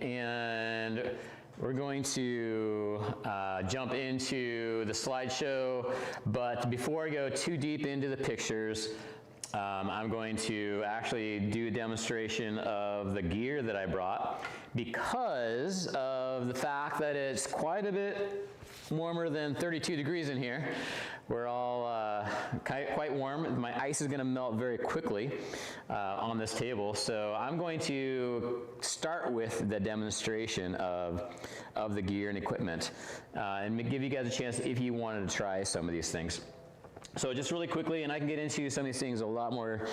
and we're going to jump into the slideshow, but before I go too deep into the pictures, I'm going to actually do a demonstration of the gear that I brought because of the fact that it's quite a bit warmer than 32 degrees in here. We're all quite warm. My ice is going to melt very quickly on this table, so I'm going to start with the demonstration of the gear and equipment and give you guys a chance if you wanted to try some of these things. So just really quickly, and I can get into some of these things in a lot more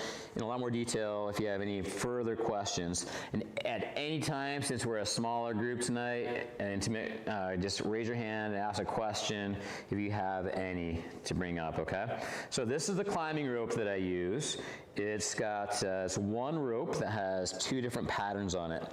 detail if you have any further questions. And at any time, since we're a smaller group tonight, and intimate, just raise your hand and ask a question if you have any to bring up, okay? So this is the climbing rope that I use. It's got it's one rope that has two different patterns on it.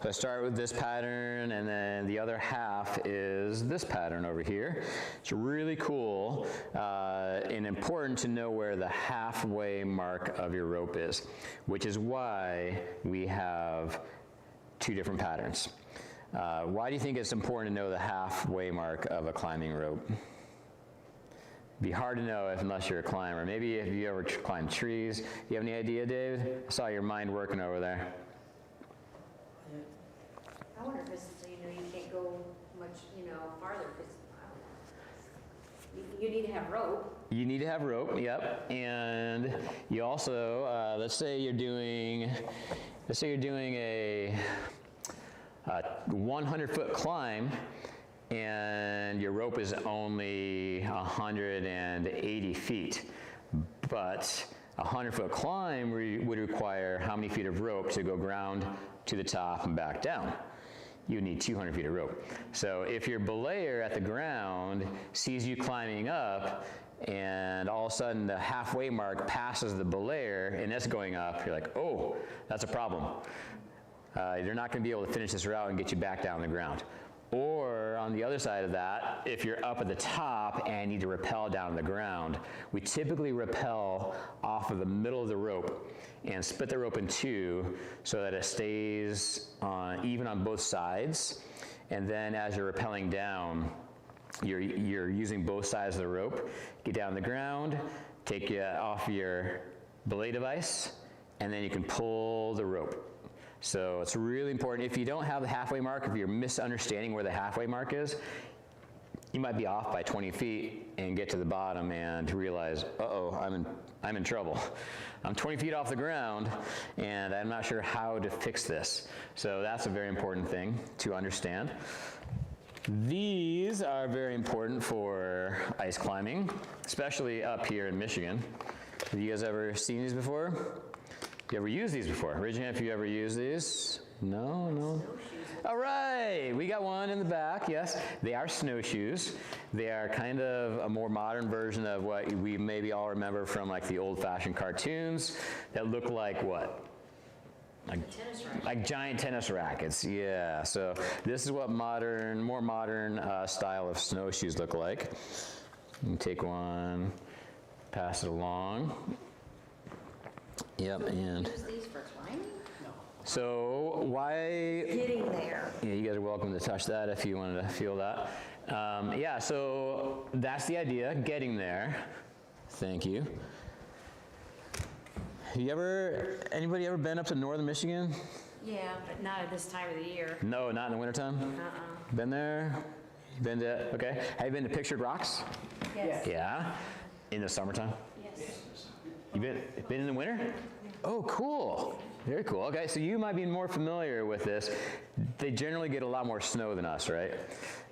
So I start with this pattern, and then the other half is this pattern over here. It's really cool and important to know where the halfway mark of your rope is, which is why we have two different patterns. Why do you think it's important to know the halfway mark of a climbing rope? Be hard to know unless you're a climber. Maybe if you ever climbed trees. You have any idea, David? I saw your mind working over there. I wonder if it's so you can't go much, farther because you need to have rope. You need to have rope, yep. And you also, let's say you're doing a 100-foot climb, and your rope is only 180 feet, but a 100-foot climb would require how many feet of rope to go ground to the top and back down? You need 200 feet of rope. So if your belayer at the ground sees you climbing up, and all of a sudden the halfway mark passes the belayer and it's going up, you're like, oh, that's a problem. You're not going to be able to finish this route and get you back down on the ground. Or on the other side of that, if you're up at the top and need to rappel down to the ground, we typically rappel off of the middle of the rope and split the rope in two so that it stays even on both sides. And then as you're rappelling down, you're using both sides of the rope. Get down on the ground, take you off your belay device, and then you can pull the rope. So it's really important. If you don't have the halfway mark, if you're misunderstanding where the halfway mark is, you might be off by 20 feet and get to the bottom and realize, uh-oh, I'm in trouble. I'm 20 feet off the ground and I'm not sure how to fix this. So that's a very important thing to understand. These are very important for ice climbing, especially up here in Michigan. Have you guys ever seen these before? You ever used these before? Raise your hand if you ever used these. No, no. All right, we got one in the back, yes. They are snowshoes. They are kind of a more modern version of what we maybe all remember from like the old-fashioned cartoons that look like what? Like giant tennis rackets, yeah. So this is what more modern style of snowshoes look like. You can take one, pass it along. Yep, and use these for climbing? No. So why? Getting there. Yeah, you guys are welcome to touch that if you wanted to feel that. Yeah, so that's the idea, getting there. Thank you. Anybody ever been up to northern Michigan? Yeah, but not at this time of the year. No, not in the wintertime? Been there? Been to, okay. Have you been to Pictured Rocks? Yes. Yeah? In the summertime? Yes. You been in the winter? Oh, cool. Very cool. Okay, so you might be more familiar with this. They generally get a lot more snow than us, right?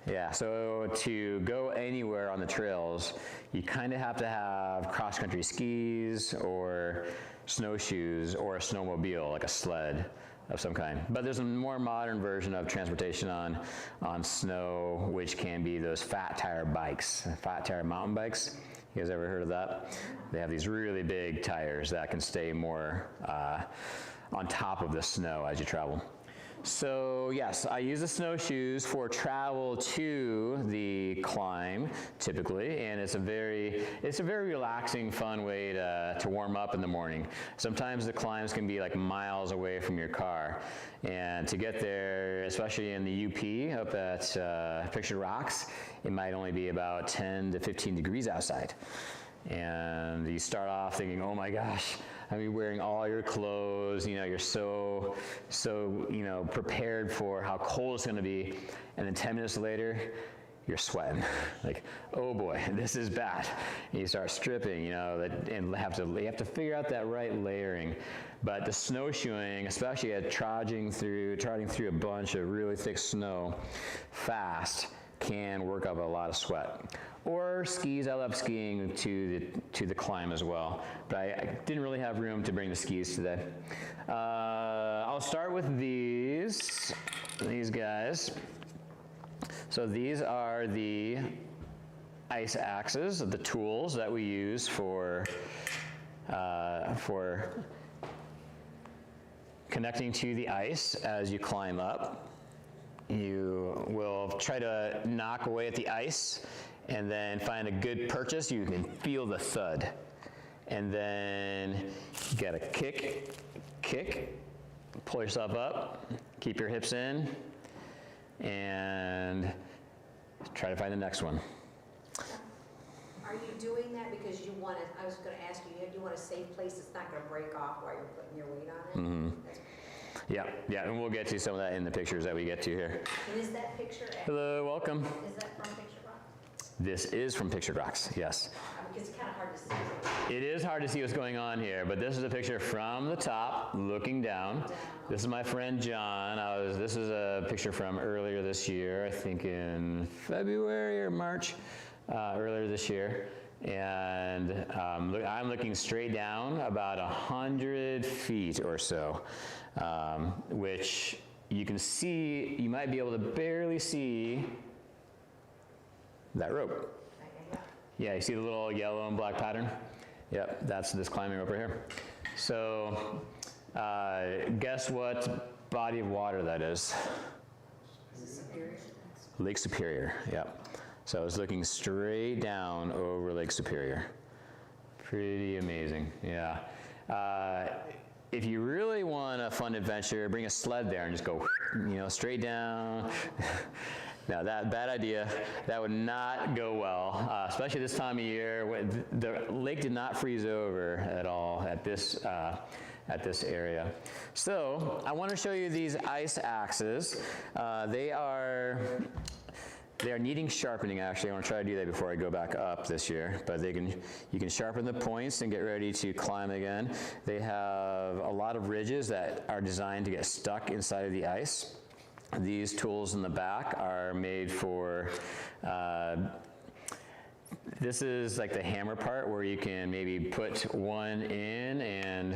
Yeah, so to go anywhere on the trails, you kind of have to have cross-country skis or snowshoes or a snowmobile, like a sled of some kind. But there's a more modern version of transportation on snow, which can be those fat tire bikes, fat tire mountain bikes. You guys ever heard of that? They have these really big tires that can stay more on top of the snow as you travel. So yes, I use the snowshoes for travel to the climb typically, and it's a very relaxing, fun way to warm up in the morning. Sometimes the climbs can be like miles away from your car, and to get there, especially in the UP up at Pictured Rocks, it might only be about 10 to 15 degrees outside. And you start off thinking, oh my gosh, I mean, wearing all your clothes, you know, you're so, you know, prepared for how cold it's gonna be, and then 10 minutes later, you're sweating. Like, oh boy, this is bad. And you start stripping, you know, and you have to figure out that right layering. But the snowshoeing, especially at trotting through a bunch of really thick snow fast, can work up a lot of sweat. Or skis, I love skiing to the climb as well, but I didn't really have room to bring the skis today. I'll start with these guys. So these are the ice axes, the tools that we use for connecting to the ice as you climb up. You will try to knock away at the ice and then find a good purchase. You can feel the thud. And then you gotta kick, pull yourself up, keep your hips in, and try to find the next one. Are you doing that because you want to, I was going to ask you, do you want a safe place that's not going to break off while you're putting your weight on it? Mm-hmm. Yeah, and we'll get to some of that in the pictures that we get to here. And is that picture? Hello, welcome. Is that from Picture Rocks? This is from Pictured Rocks, yes. It's kind of hard to see. It is hard to see what's going on here, but this is a picture from the top, looking down. This is my friend John. This is a picture from earlier this year, I think in February or March, earlier this year. And I'm looking straight down about 100 feet or so, which you can see, you might be able to barely see that rope. Yeah, you see the little yellow and black pattern? Yep, that's this climbing rope right here. So, guess what body of water that is? Is it Superior? Lake Superior, yep. So I was looking straight down over Lake Superior. Pretty amazing, yeah. If you really want a fun adventure, bring a sled there and just go, you know, straight down. Now, bad idea. That would not go well, especially this time of year. The lake did not freeze over at all at this area. So, I want to show you these ice axes. They are needing sharpening, actually. I want to try to do that before I go back up this year. But you can sharpen the points and get ready to climb again. They have a lot of ridges that are designed to get stuck inside of the ice. These tools in the back are made for, this is like the hammer part where you can maybe put one in and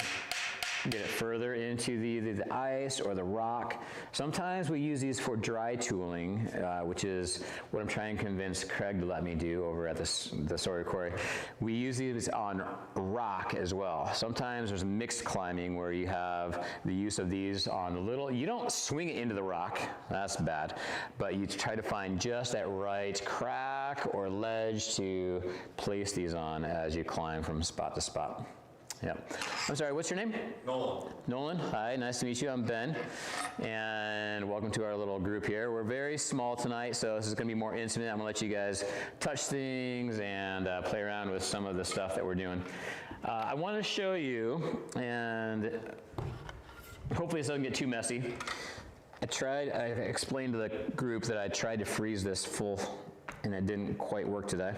get it further into the ice or the rock. Sometimes we use these for dry tooling, which is what I'm trying to convince Craig to let me do over at the Sawyer Quarry. We use these on rock as well. Sometimes there's mixed climbing where you have the use of these on the little, you don't swing it into the rock, that's bad, but you try to find just that right crack or ledge to place these on as you climb from spot to spot. Yeah. I'm sorry, what's your name? Nolan. Nolan, hi, nice to meet you. I'm Ben, and welcome to our little group here. We're very small tonight, so this is going to be more intimate. I'm going to let you guys touch things and play around with some of the stuff that we're doing. I want to show you, and hopefully this doesn't get too messy. I explained to the group that I tried to freeze this full, and it didn't quite work today.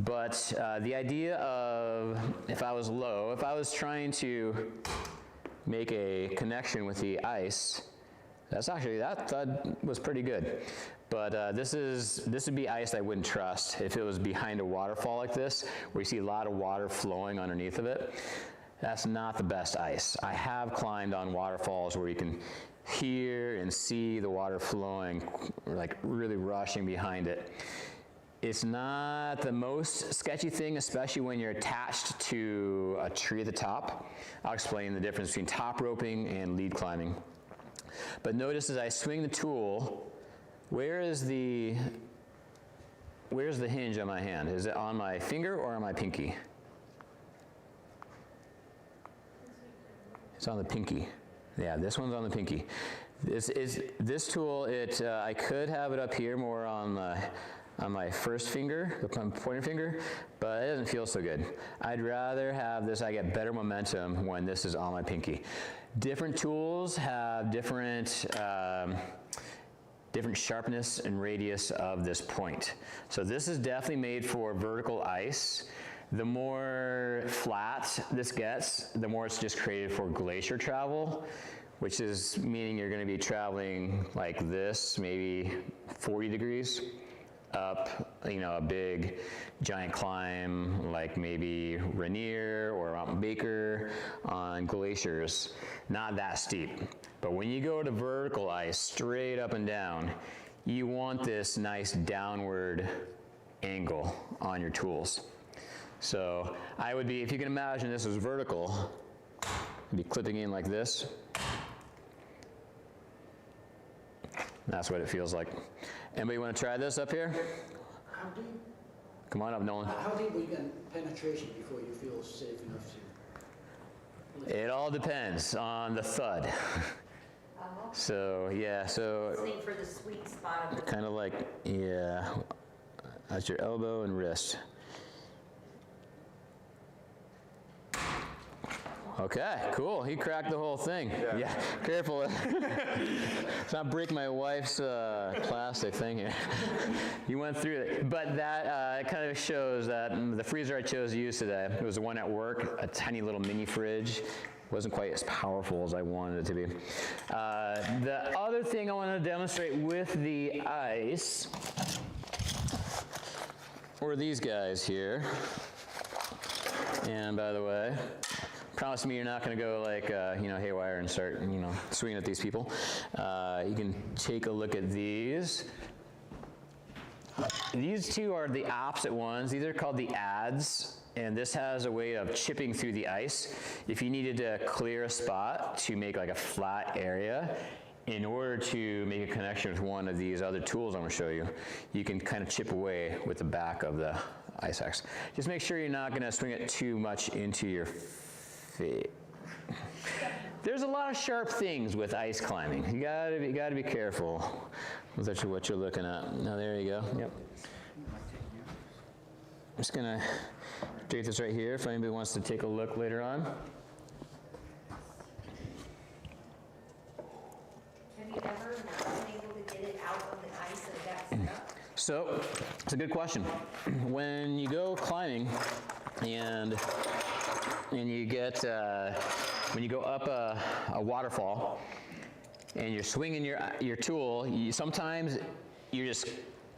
But the idea of, if I was trying to make a connection with the ice, that was pretty good. But this would be ice I wouldn't trust if it was behind a waterfall like this, where you see a lot of water flowing underneath of it. That's not the best ice. I have climbed on waterfalls where you can hear and see the water flowing, like really rushing behind it. It's not the most sketchy thing, especially when you're attached to a tree at the top. I'll explain the difference between top roping and lead climbing. But notice as I swing the tool, where's the hinge on my hand? Is it on my finger or on my pinky? It's on the pinky. Yeah, this one's on the pinky. This tool, I could have it up here more on my first finger, the pointer finger, but it doesn't feel so good. I'd rather have this, I get better momentum when this is on my pinky. Different tools have different sharpness and radius of this point. So this is definitely made for vertical ice. The more flat this gets, the more it's just created for glacier travel, which is meaning you're gonna be traveling like this, maybe 40 degrees up, a big giant climb like maybe Rainier or Mount Baker on glaciers, not that steep. But when you go to vertical ice, straight up and down, you want this nice downward angle on your tools. So I would be, if you can imagine this was vertical, I'd be clipping in like this. That's what it feels like. Anybody want to try this up here? How deep? Come on up, Nolan. How deep will you get penetration before you feel safe enough to? It all depends on the thud. So, yeah, so Listening for the sweet spot of the kind of like, yeah, that's your elbow and wrist. Okay, cool. He cracked the whole thing. Yeah, careful. Let's not break my wife's plastic thing here. You went through it. But that kind of shows that the freezer I chose to use today, it was the one at work, a tiny little mini fridge. Wasn't quite as powerful as I wanted it to be. The other thing I want to demonstrate with the ice were these guys here. And by the way, promise me you're not going to go like, haywire and start, swinging at these people. You can take a look at these. These two are the opposite ones. These are called the adds, and this has a way of chipping through the ice. If you needed to clear a spot to make like a flat area, in order to make a connection with one of these other tools I'm going to show you, you can kind of chip away with the back of the ice axe. Just make sure you're not going to swing it too much into your feet. There's a lot of sharp things with ice climbing. You gotta be careful with what you're looking at. Now there you go. Yep. I'm just gonna drape this right here if anybody wants to take a look later on. Have you ever not been able to get it out of the ice and got stuck? So, it's a good question. When you go climbing and you get, when you go up a waterfall and you're swinging your tool, sometimes you're just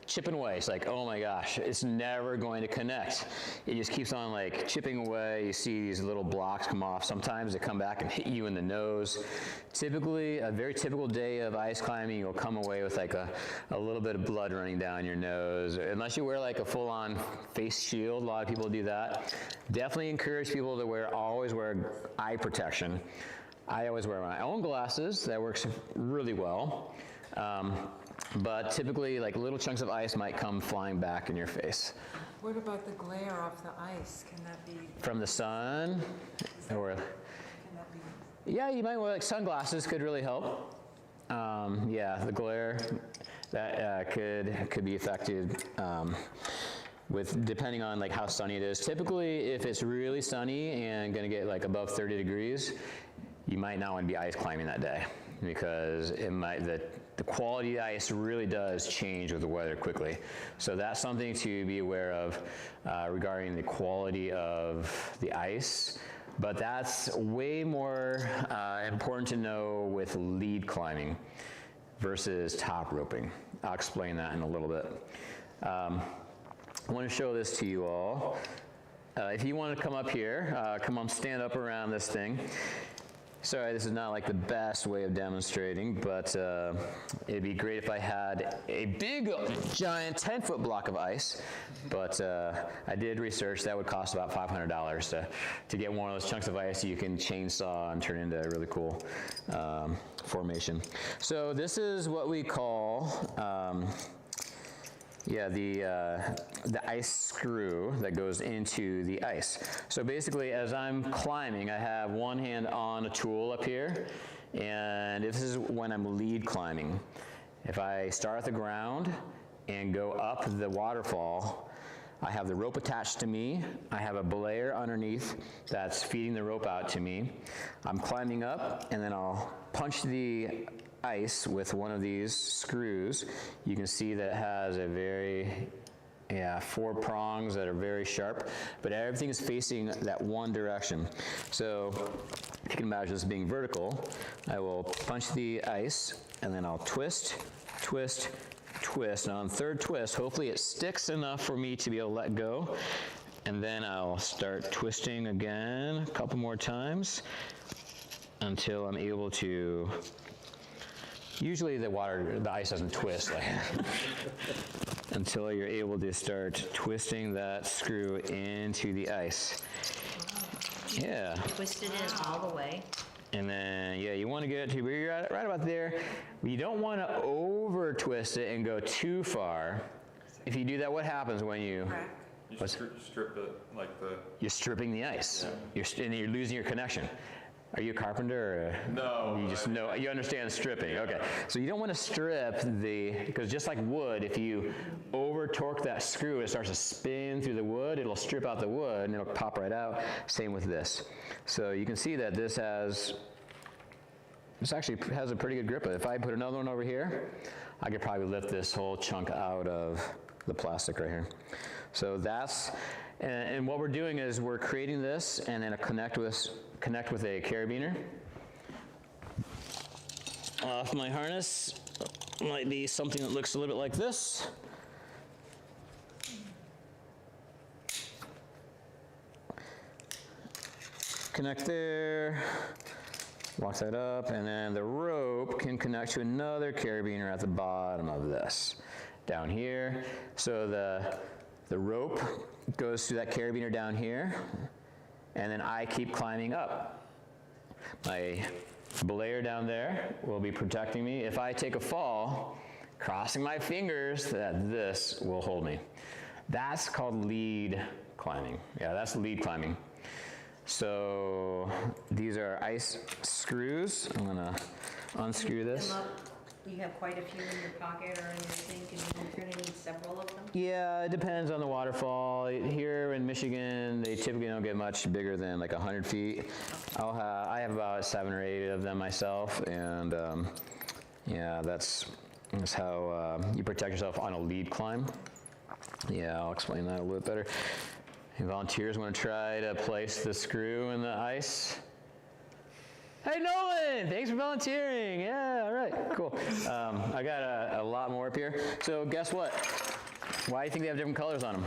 chipping away. It's like, oh my gosh, it's never going to connect. It just keeps on like chipping away. You see these little blocks come off. Sometimes they come back and hit you in the nose. Typically, a very typical day of ice climbing, you'll come away with like a little bit of blood running down your nose. Unless you wear like a full-on face shield, a lot of people do that. Definitely encourage people to always wear eye protection. I always wear my own glasses. That works really well. But typically, like little chunks of ice might come flying back in your face. What about the glare off the ice? Can that be? From the sun, or Can that be? yeah, you might wear like sunglasses could really help. Yeah, the glare that could be affected with depending on like how sunny it is. Typically, if it's really sunny and going to get like above 30 degrees, you might not want to be ice climbing that day because the quality of the ice really does change with the weather quickly. So that's something to be aware of regarding the quality of the ice. But that's way more important to know with lead climbing versus top roping. I'll explain that in a little bit. I want to show this to you all. If you want to come up here, come on, stand up around this thing. Sorry, this is not like the best way of demonstrating, but it'd be great if I had a big, giant 10-foot block of ice, but I did research that would cost about $500 to get one of those chunks of ice you can chainsaw and turn into a really cool formation. So this is what we call the ice screw that goes into the ice. So basically, as I'm climbing, I have one hand on a tool up here, and this is when I'm lead climbing. If I start at the ground and go up the waterfall, I have the rope attached to me. I have a belayer underneath that's feeding the rope out to me. I'm climbing up, and then I'll punch the ice with one of these screws. You can see that it has a very, 4 prongs that are very sharp, but everything is facing that one direction. So if you can imagine this being vertical, I will punch the ice, and then I'll twist, twist, twist. And on the third twist, hopefully it sticks enough for me to be able to let go. And then I'll start twisting again a couple more times until I'm able to. Usually the ice doesn't twist until you're able to start twisting that screw into the ice. Yeah. Twist it in all the way. And then, you want to get it to where you're at, right about there. You don't want to over twist it and go too far. If you do that, what happens when you? You strip it like the. You're stripping the ice. Yeah. You're losing your connection. Are you a carpenter? Or No. You just know, you understand stripping. Yeah. Okay. So you don't want to strip because just like wood, if you over torque that screw, it starts to spin through the wood, it'll strip out the wood and it'll pop right out. Same with this. So you can see that this actually has a pretty good grip. If I put another one over here, I could probably lift this whole chunk out of the plastic right here. So that's, and what we're doing is we're creating this and then connect with a carabiner. Off my harness might be something that looks a little bit like this. Connect there, lock that up, and then the rope can connect to another carabiner at the bottom of this, down here. So the rope goes through that carabiner down here, and then I keep climbing up. My belayer down there will be protecting me. If I take a fall, crossing my fingers that this will hold me. That's called lead climbing. Yeah, that's lead climbing. So these are ice screws. I'm gonna unscrew this. You have quite a few in your pocket or in your sink, and you're gonna need several of them? Yeah, it depends on the waterfall. Here in Michigan, they typically don't get much bigger than like 100 feet. I have about 7 or 8 of them myself, and that's how you protect yourself on a lead climb. Yeah, I'll explain that a little bit better. Any volunteers want to try to place the screw in the ice? Hey, Nolan, thanks for volunteering. Yeah, all right, cool. I got a lot more up here. So guess what? Why do you think they have different colors on them?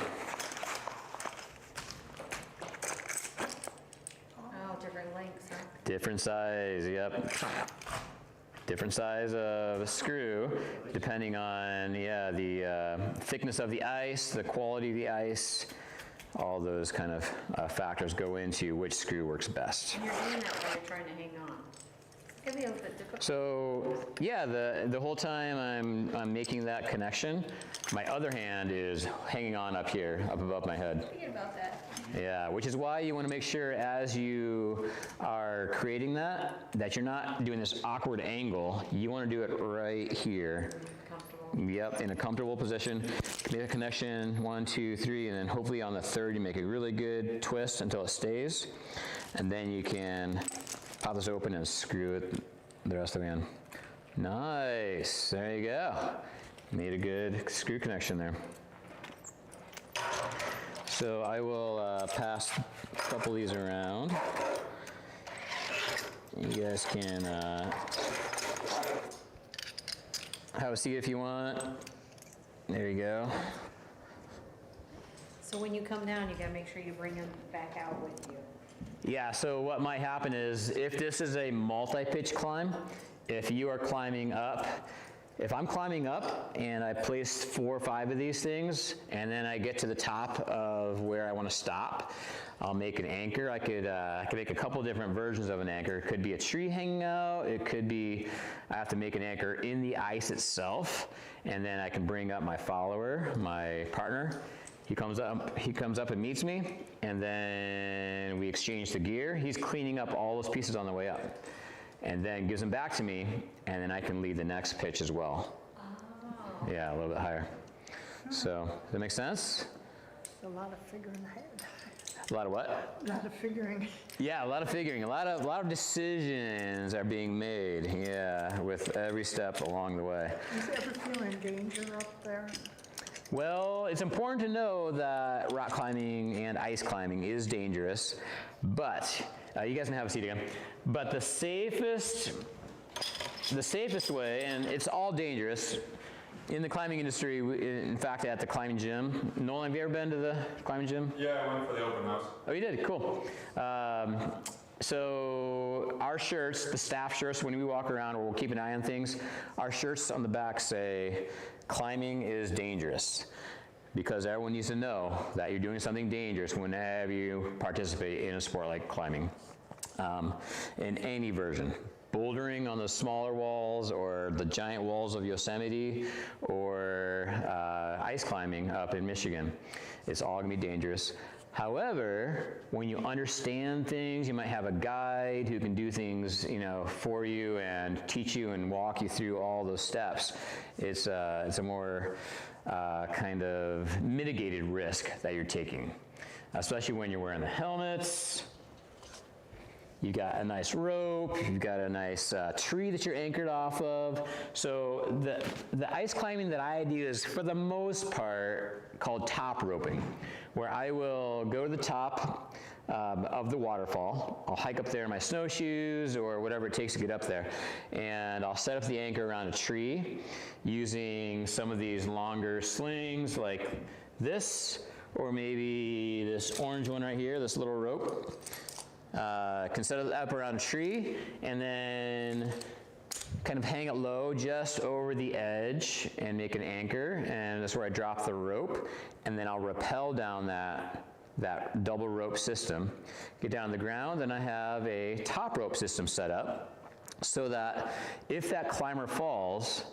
Oh, different lengths, huh? Different size, yep. Different size of screw, depending on, the thickness of the ice, the quality of the ice. All those kind of factors go into which screw works best. And you're doing that while you're trying to hang on. It can be a little bit difficult. So yeah, the whole time I'm making that connection, my other hand is hanging on up here, up above my head. Forget about that. Yeah, which is why you want to make sure as you are creating that you're not doing this awkward angle. You want to do it right here. Comfortable. Yep, in a comfortable position. Make a connection, 1, 2, 3, and then hopefully on the third you make a really good twist until it stays. And then you can pop this open and screw it the rest of the way in. Nice, there you go. Made a good screw connection there. So I will pass a couple of these around. You guys can have a seat if you want. There you go. So when you come down, you gotta make sure you bring them back out with you. Yeah, so what might happen is if this is a multi-pitch climb, if you are climbing up, if I'm climbing up and I place 4 or 5 of these things and then I get to the top of where I want to stop, I'll make an anchor. I could make a couple different versions of an anchor. It could be a tree hanging out. It could be I have to make an anchor in the ice itself, and then I can bring up my follower, my partner. He comes up and meets me, and then we exchange the gear. He's cleaning up all those pieces on the way up, and then gives them back to me, and then I can lead the next pitch as well. Oh. Yeah, a little bit higher. So, does that make sense? A lot of figuring ahead. A lot of what? A lot of figuring. Yeah, a lot of figuring. A lot of decisions are being made. Yeah, with every step along the way. Do you ever feel in danger up there? Well, it's important to know that rock climbing and ice climbing is dangerous, but you guys can have a seat again. But the safest way, and it's all dangerous in the climbing industry. In fact, at the climbing gym. Nolan, have you ever been to the climbing gym? Yeah, I went for the open house. Oh, you did? Cool. So our shirts, the staff shirts, when we walk around or we'll keep an eye on things, our shirts on the back say, climbing is dangerous, because everyone needs to know that you're doing something dangerous whenever you participate in a sport like climbing, in any version. Bouldering on the smaller walls or the giant walls of Yosemite or ice climbing up in Michigan. It's all gonna be dangerous. However, when you understand things, you might have a guide who can do things, for you and teach you and walk you through all those steps. It's a more kind of mitigated risk that you're taking, especially when you're wearing the helmets. You got a nice rope, you've got a nice tree that you're anchored off of. So the ice climbing that I do is, for the most part, called top roping, where I will go to the top of the waterfall. I'll hike up there in my snowshoes or whatever it takes to get up there, and I'll set up the anchor around a tree using some of these longer slings like this, or maybe this orange one right here, this little rope. Can set it up around a tree and then kind of hang it low just over the edge and make an anchor, and that's where I drop the rope, and then I'll rappel down that double rope system, get down to the ground, and I have a top rope system set up so that if that climber falls,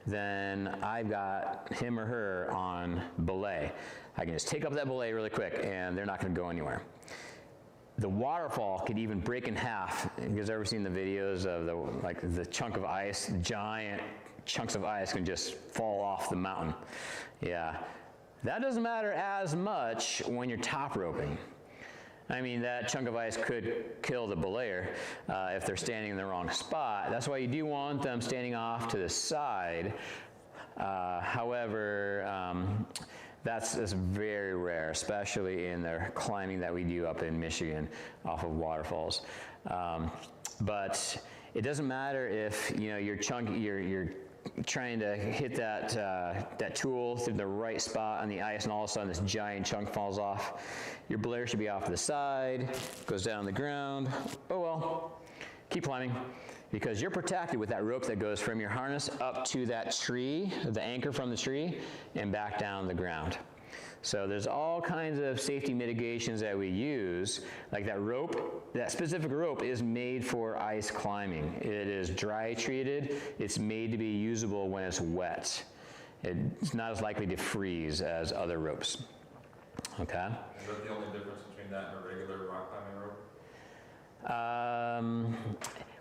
then I've got him or her on belay. I can just take up that belay really quick and they're not going to go anywhere. The waterfall could even break in half. You guys ever seen the videos of the chunk of ice? Giant chunks of ice can just fall off the mountain. Yeah, that doesn't matter as much when you're top roping. I mean, that chunk of ice could kill the belayer if they're standing in the wrong spot. That's why you do want them standing off to the side. However, that's very rare, especially in the climbing that we do up in Michigan off of waterfalls. But it doesn't matter if you're trying to hit that tool through the right spot on the ice, and all of a sudden this giant chunk falls off. Your belayer should be off to the side, goes down on the ground. Oh well, keep climbing, because you're protected with that rope that goes from your harness up to that tree, the anchor from the tree, and back down the ground. So there's all kinds of safety mitigations that we use, like that rope. That specific rope is made for ice climbing. It is dry treated. It's made to be usable when it's wet. It's not as likely to freeze as other ropes. Okay? Is that the only difference between that and a regular rock climbing rope?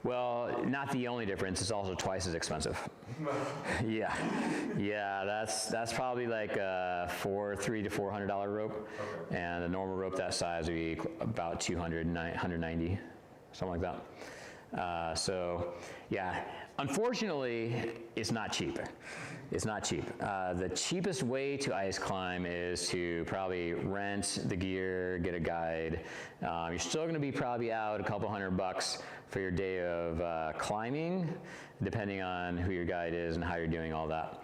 Well, not the only difference. It's also twice as expensive. Yeah, that's probably like a $300 to $400 rope, Okay. and a normal rope that size would be about $200, $190, something like that. So, yeah, unfortunately, it's not cheap. It's not cheap. The cheapest way to ice climb is to probably rent the gear, get a guide. You're still going to be probably out a couple $100 for your day of climbing, depending on who your guide is and how you're doing all that.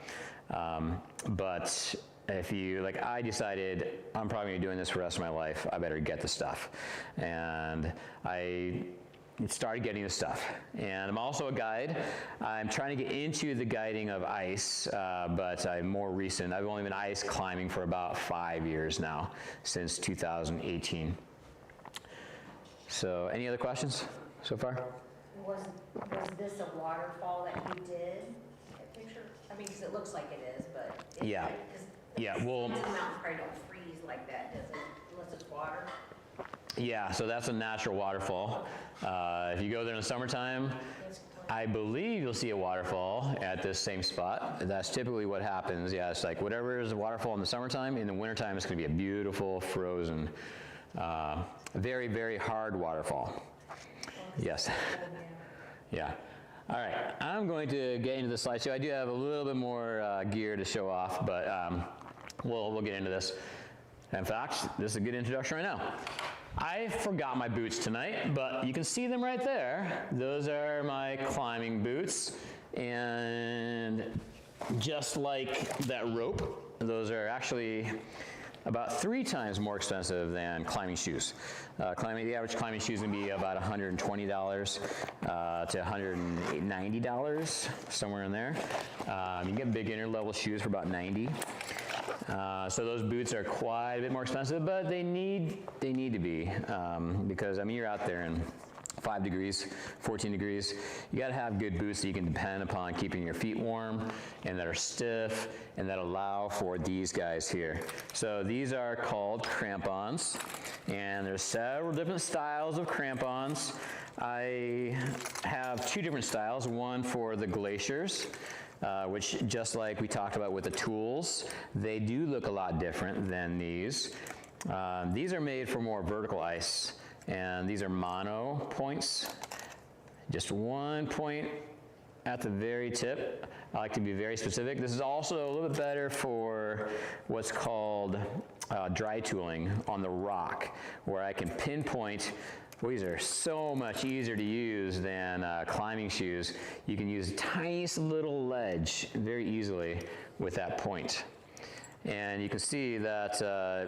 But if you, like I decided I'm probably gonna be doing this for the rest of my life, I better get the stuff. And I started getting the stuff. And I'm also a guide. I'm trying to get into the guiding of ice, but I'm more recent. I've only been ice climbing for about 5 years now, since 2018. So any other questions so far? Was this a waterfall that you did? That picture? I mean, because it looks like it is, but. Yeah. Yeah, well. The mountains probably don't freeze like that, does it? Unless it's water? Yeah, so that's a natural waterfall. If you go there in the summertime, I believe you'll see a waterfall at this same spot. That's typically what happens. Yeah, it's like whatever is a waterfall in the summertime, in the wintertime it's gonna be a beautiful, frozen, very, very hard waterfall. Yes. Yeah. All right, I'm going to get into the slideshow. I do have a little bit more gear to show off, but we'll get into this. In fact, this is a good introduction right now. I forgot my boots tonight, but you can see them right there. Those are my climbing boots, and just like that rope, those are actually about 3 times more expensive than climbing shoes. The average climbing shoe is going to be about $120 to $190, somewhere in there. You can get beginner level shoes for about $90. So those boots are quite a bit more expensive, but they need to be, because I mean you're out there in 5 degrees, 14 degrees. You got to have good boots that you can depend upon keeping your feet warm and that are stiff and that allow for these guys here. So these are called crampons, and there's several different styles of crampons. I have 2 different styles, one for the glaciers, which just like we talked about with the tools, they do look a lot different than these. These are made for more vertical ice, and these are mono points, just 1 point at the very tip. I like to be very specific. This is also a little bit better for what's called dry tooling on the rock, where I can pinpoint. Well, these are so much easier to use than climbing shoes. You can use a tiny little ledge very easily with that point. And you can see that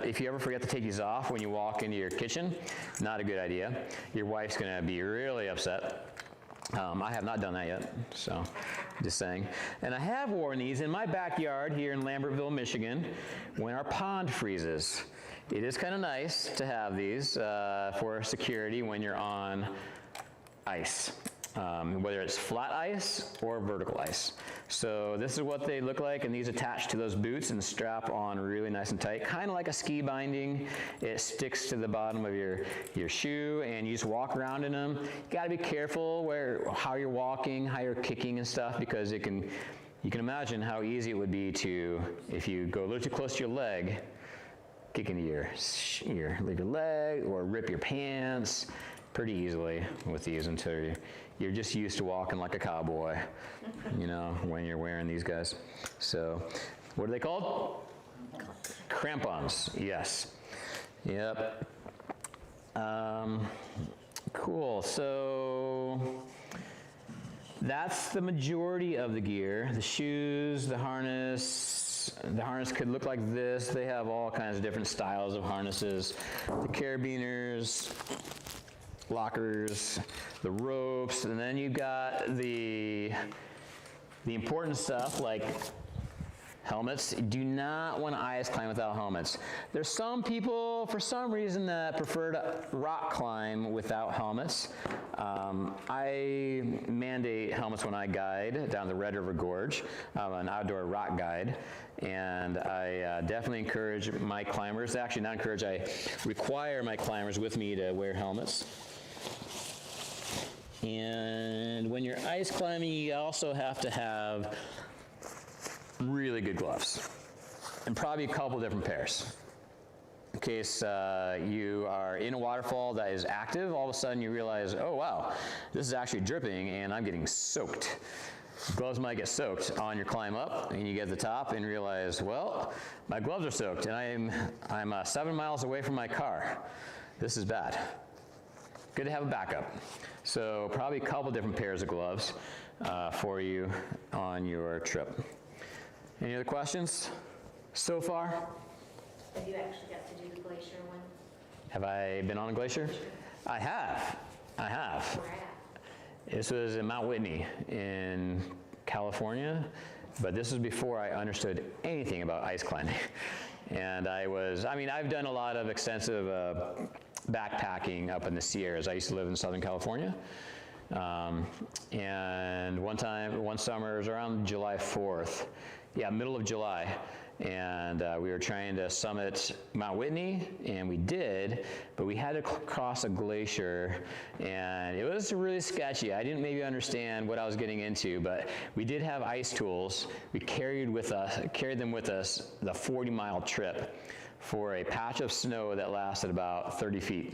if you ever forget to take these off when you walk into your kitchen, not a good idea. Your wife's gonna be really upset. I have not done that yet, so just saying. And I have worn these in my backyard here in Lambertville, Michigan, when our pond freezes. It is kind of nice to have these for security when you're on ice, whether it's flat ice or vertical ice. So this is what they look like, and these attach to those boots and strap on really nice and tight, kind of like a ski binding. It sticks to the bottom of your shoe, and you just walk around in them. You got to be careful how you're walking, how you're kicking and stuff, because you can imagine how easy it would be to, if you go a little too close to your leg, kick into your leg or rip your pants pretty easily with these until you're just used to walking like a cowboy, you know, when you're wearing these guys. So, what are they called? Crampons, yes. Yep. Cool, so that's the majority of the gear. The shoes, the harness could look like this. They have all kinds of different styles of harnesses. The carabiners, lockers, the ropes, and then you've got the important stuff like helmets. You do not want to ice climb without helmets. There's some people, for some reason, that prefer to rock climb without helmets. I mandate helmets when I guide down the Red River Gorge. I'm an outdoor rock guide, and I definitely encourage my climbers, actually not encourage, I require my climbers with me to wear helmets. And when you're ice climbing, you also have to have really good gloves, and probably a couple different pairs. In case you are in a waterfall that is active, all of a sudden you realize, oh wow, this is actually dripping and I'm getting soaked. Gloves might get soaked on your climb up, and you get to the top and realize, well, my gloves are soaked and I'm 7 miles away from my car. This is bad. Good to have a backup. So probably a couple different pairs of gloves for you on your trip. Any other questions? So far, Have you actually got to do the glacier one? have I been on a glacier? I have. Where at? This was in Mount Whitney in California, but this was before I understood anything about ice climbing. And I've done a lot of extensive backpacking up in the Sierras. I used to live in Southern California. And one summer, it was around July 4th, middle of July, and we were trying to summit Mount Whitney, and we did, but we had to cross a glacier, and it was really sketchy. I didn't maybe understand what I was getting into, but we did have ice tools. We carried them with us the 40-mile trip for a patch of snow that lasted about 30 feet.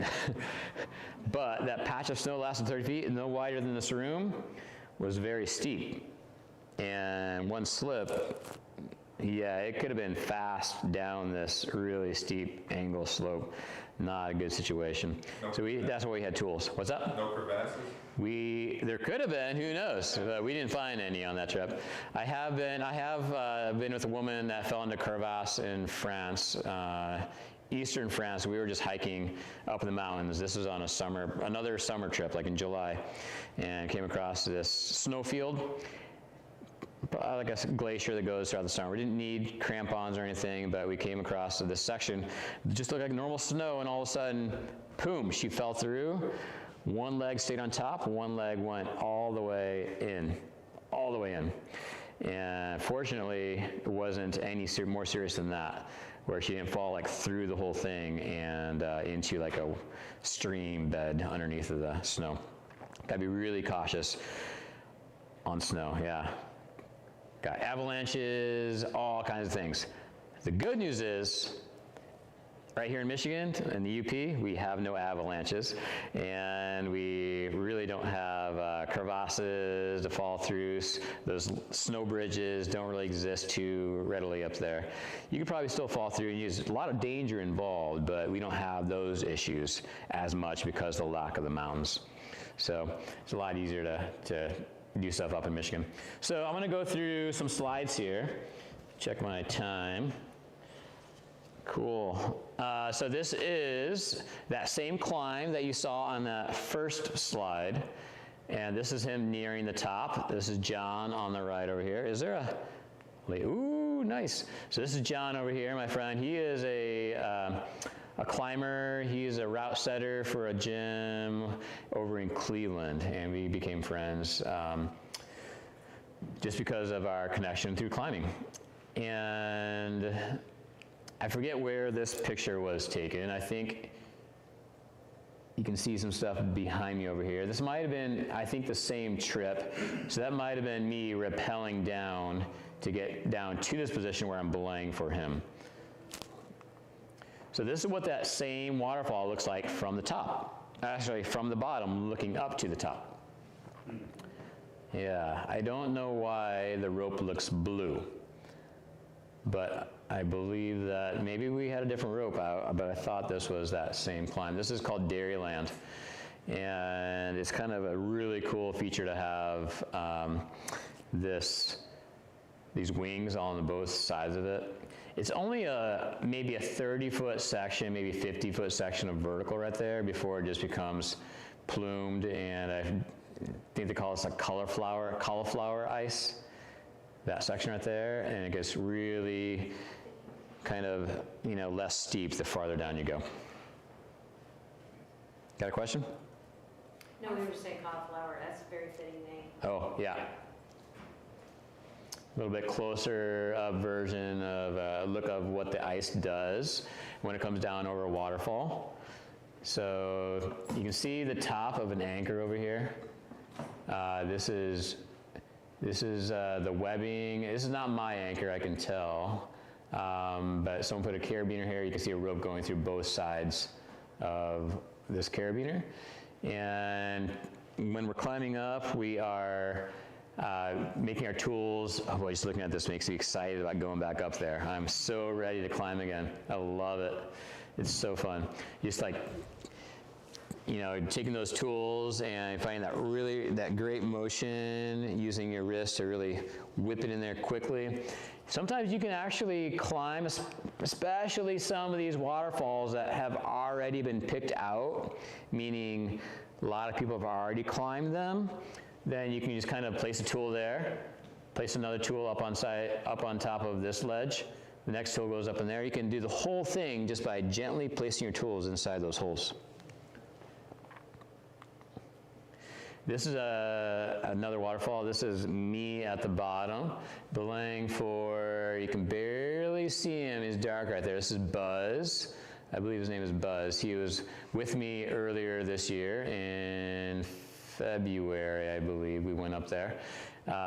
But that patch of snow lasted 30 feet, and no wider than this room, was very steep. And one slip, it could have been fast down this really steep angle slope. Not a good situation. That's why we had tools. What's up? No crevasses? There could have been, who knows? But we didn't find any on that trip. I have been with a woman that fell into crevasse in France, eastern France. We were just hiking up in the mountains. This was on another summer trip, like in July, and came across this snowfield, like a glacier that goes throughout the summer. We didn't need crampons or anything, but we came across this section. It just looked like normal snow, and all of a sudden, boom, she fell through. One leg stayed on top, one leg went all the way in. And fortunately, it wasn't any more serious than that, where she didn't fall like through the whole thing and into like a stream bed underneath of the snow. Gotta be really cautious on snow, yeah. Got avalanches, all kinds of things. The good news is, right here in Michigan, in the UP, we have no avalanches, and we really don't have crevasses to fall through. Those snow bridges don't really exist too readily up there. You could probably still fall through and use a lot of danger involved, but we don't have those issues as much because of the lack of the mountains. So it's a lot easier to do stuff up in Michigan. So I'm gonna go through some slides here. Check my time. Cool. So this is that same climb that you saw on that first slide. And this is him nearing the top. This is John on the right over here. Is there ooh, nice. So this is John over here, my friend. He is a climber. He's a route setter for a gym over in Cleveland, and we became friends just because of our connection through climbing. And I forget where this picture was taken. I think you can see some stuff behind me over here. This might have been, I think, the same trip. So that might have been me rappelling down to get down to this position where I'm belaying for him. So this is what that same waterfall looks like from the top. Actually, from the bottom, looking up to the top. Yeah, I don't know why the rope looks blue, but I believe that maybe we had a different rope out, but I thought this was that same climb. This is called Dairyland, and it's kind of a really cool feature to have these wings on both sides of it. It's only maybe a 30-foot section, maybe 50-foot section of vertical right there before it just becomes plumed, and I think they call this like cauliflower ice, that section right there, and it gets really kind of, less steep the farther down you go. Got a question? No, we were saying cauliflower, that's a very fitting name. Oh, yeah. A little bit closer version of a look of what the ice does when it comes down over a waterfall. So you can see the top of an anchor over here. This is the webbing. This is not my anchor, I can tell. But someone put a carabiner here. You can see a rope going through both sides of this carabiner. And when we're climbing up, we are making our tools. Oh boy, just looking at this makes me excited about going back up there. I'm so ready to climb again. I love it. It's so fun. Just like you know, taking those tools and finding that great motion, using your wrist to really whip it in there quickly. Sometimes you can actually climb, especially some of these waterfalls that have already been picked out, meaning a lot of people have already climbed them. Then you can just kind of place a tool there, place another tool up on top of this ledge. The next tool goes up in there. You can do the whole thing just by gently placing your tools inside those holes. This is another waterfall. This is me at the bottom, belaying for, you can barely see him, he's dark right there. This is Buzz. I believe his name is Buzz. He was with me earlier this year in February, I believe. We went up there.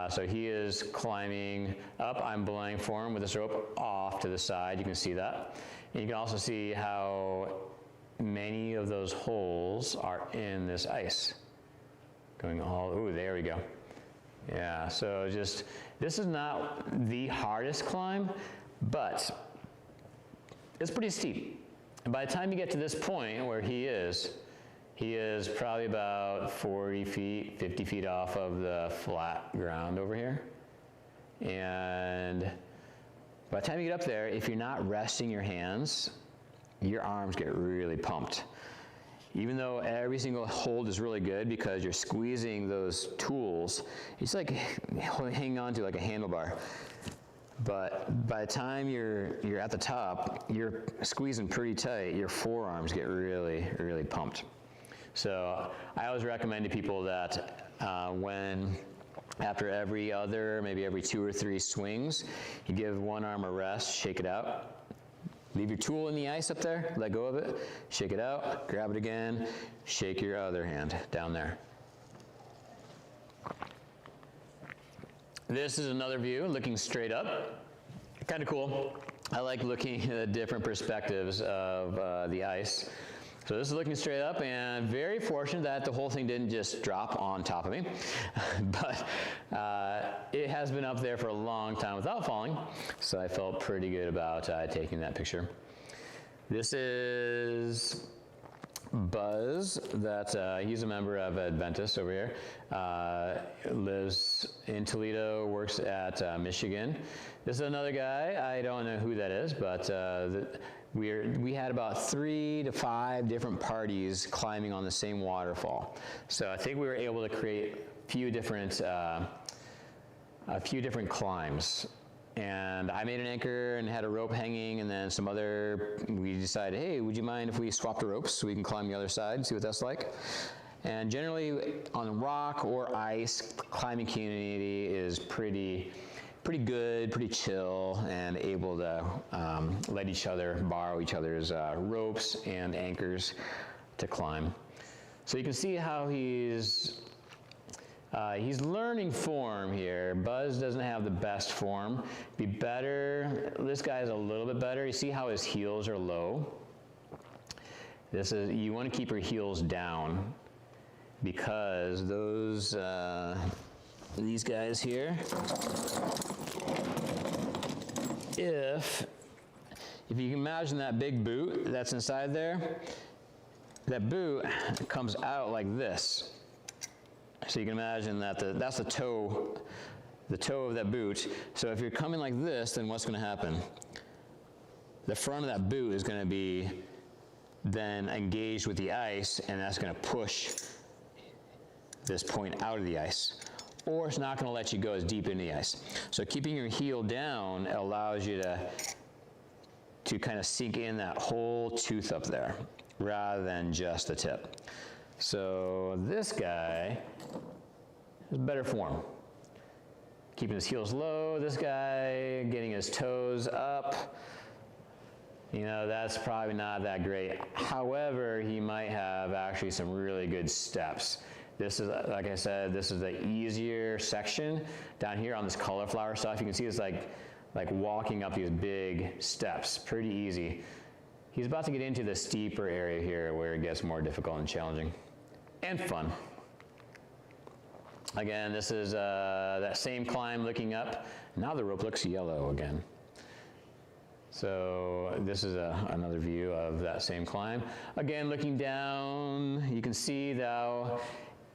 So he is climbing up. I'm belaying for him with this rope off to the side. You can see that. And you can also see how many of those holes are in this ice. Going all, ooh, there we go. Yeah, so just, this is not the hardest climb, but it's pretty steep. And by the time you get to this point where he is probably about 40 feet, 50 feet off of the flat ground over here. And by the time you get up there, if you're not resting your hands, your arms get really pumped. Even though every single hold is really good because you're squeezing those tools, it's like hanging on to like a handlebar. But by the time you're at the top, you're squeezing pretty tight, your forearms get really, really pumped. So I always recommend to people that after every other, maybe every 2 or 3 swings, you give one arm a rest, shake it out. Leave your tool in the ice up there, let go of it, shake it out, grab it again, shake your other hand down there. This is another view, looking straight up. Kind of cool. I like looking at different perspectives of the ice. So this is looking straight up, and very fortunate that the whole thing didn't just drop on top of me. But it has been up there for a long time without falling, so I felt pretty good about taking that picture. This is Buzz, he's a member of Adventus over here. Lives in Toledo, works at Michigan. This is another guy, I don't know who that is, but we had about 3 to 5 different parties climbing on the same waterfall. So I think we were able to create a few different climbs. And I made an anchor and had a rope hanging, and then we decided, hey, would you mind if we swapped the ropes so we can climb the other side and see what that's like? And generally on rock or ice, climbing community is pretty good, pretty chill, and able to let each other borrow each other's ropes and anchors to climb. So you can see how he's learning form here. Buzz doesn't have the best form. Be better, this guy's a little bit better. You see how his heels are low? You want to keep your heels down because these guys here, if you can imagine that big boot that's inside there, that boot comes out like this. So you can imagine that that's the toe of that boot. So if you're coming like this, then what's going to happen? The front of that boot is going to be then engaged with the ice, and that's going to push this point out of the ice. Or it's not going to let you go as deep into the ice. So keeping your heel down allows you to kind of sink in that whole tooth up there, rather than just the tip. So this guy has better form. Keeping his heels low, this guy getting his toes up. You know, that's probably not that great. However, he might have actually some really good steps. This is, like I said, this is the easier section. Down here on this cauliflower stuff, you can see it's like walking up these big steps, pretty easy. He's about to get into the steeper area here where it gets more difficult and challenging. And fun. Again, this is that same climb looking up. Now the rope looks yellow again. So this is another view of that same climb. Again, looking down, you can see though,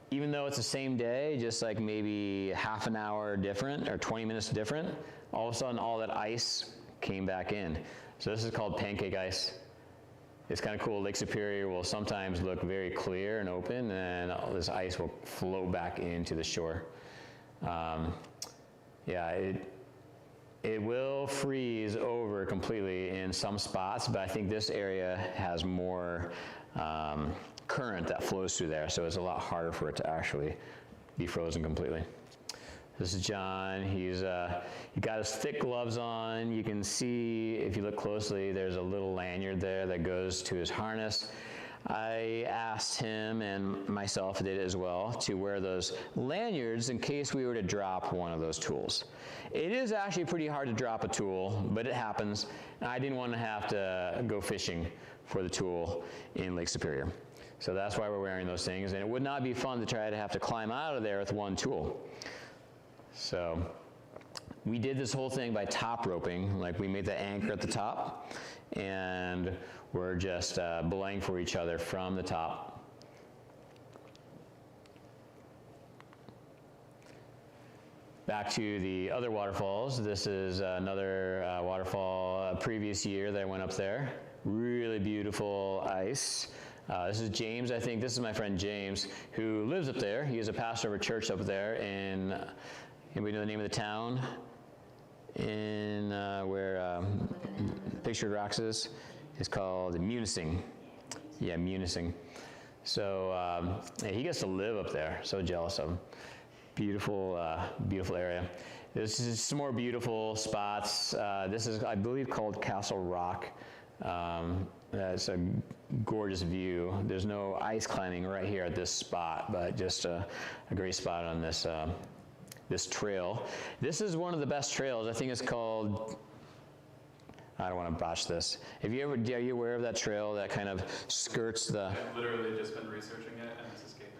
even though it's the same day, just like maybe half an hour different or 20 minutes different, all of a sudden all that ice came back in. So this is called pancake ice. It's kind of cool. Lake Superior will sometimes look very clear and open, and all this ice will flow back into the shore. Yeah, it will freeze over completely in some spots, but I think this area has more current that flows through there, so it's a lot harder for it to actually be frozen completely. This is John. He got his thick gloves on. You can see, if you look closely, there's a little lanyard there that goes to his harness. I asked him, and myself did as well, to wear those lanyards in case we were to drop one of those tools. It is actually pretty hard to drop a tool, but it happens. I didn't want to have to go fishing for the tool in Lake Superior. So that's why we're wearing those things, and it would not be fun to try to have to climb out of there with one tool. So we did this whole thing by top roping, like we made the anchor at the top, and we're just belaying for each other from the top. Back to the other waterfalls. This is another waterfall previous year that I went up there. Really beautiful ice. This is James, I think. This is my friend James, who lives up there. He is a pastor of a church up there in, anybody know the name of the town? In where Pictured Rocks is? It's called Munising. Yeah, Munising. So yeah, he gets to live up there. So jealous of him. Beautiful, beautiful area. This is some more beautiful spots. This is, I believe, called Castle Rock. It's a gorgeous view. There's no ice climbing right here at this spot, but just a great spot on this this trail. This is one of the best trails. I think it's called, I don't want to botch this. Are you aware of that trail that kind of skirts the... I've literally just been researching it and it's escaping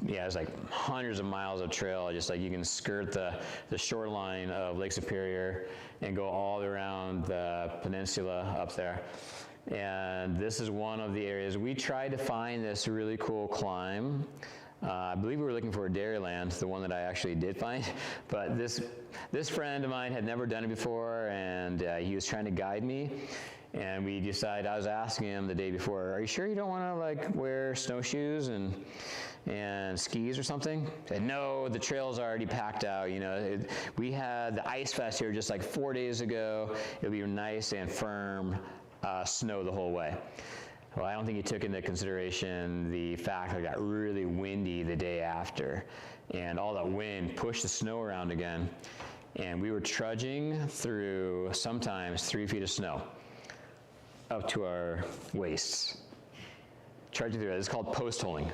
me. Yeah, it's like hundreds of miles of trail, just like you can skirt the shoreline of Lake Superior and go all around the peninsula up there. And this is one of the areas. We tried to find this really cool climb. I believe we were looking for a Dairyland, the one that I actually did find. But this friend of mine had never done it before, and he was trying to guide me. And we decided, I was asking him the day before, are you sure you don't want to like wear snowshoes and skis or something? He said, no, the trail's already packed out. You know, we had the Ice Fest here just like 4 days ago. It'll be nice and firm snow the whole way. Well, I don't think he took into consideration the fact that it got really windy the day after, and all that wind pushed the snow around again, and we were trudging through sometimes 3 feet of snow up to our waists. Trudging through it. It's called post holing.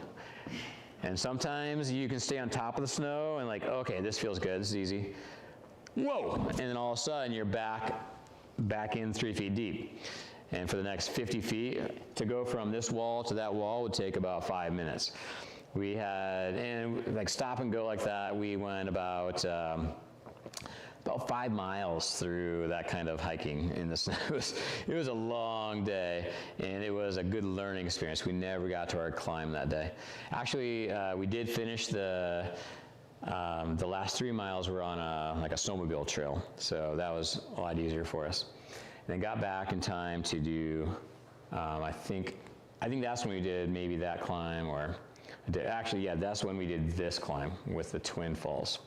And sometimes you can stay on top of the snow and like, okay, this feels good, this is easy. Whoa! And then all of a sudden you're back in 3 feet deep. And for the next 50 feet, to go from this wall to that wall would take about 5 minutes. We had, and like stop and go like that, we went about 5 miles through that kind of hiking in the snow. It was a long day, and it was a good learning experience. We never got to our climb that day. Actually, we did finish the last 3 miles were on like a snowmobile trail, so that was a lot easier for us. And then got back in time to do, I think that's when we did maybe that climb, or actually, yeah, that's when we did this climb with the Twin Falls.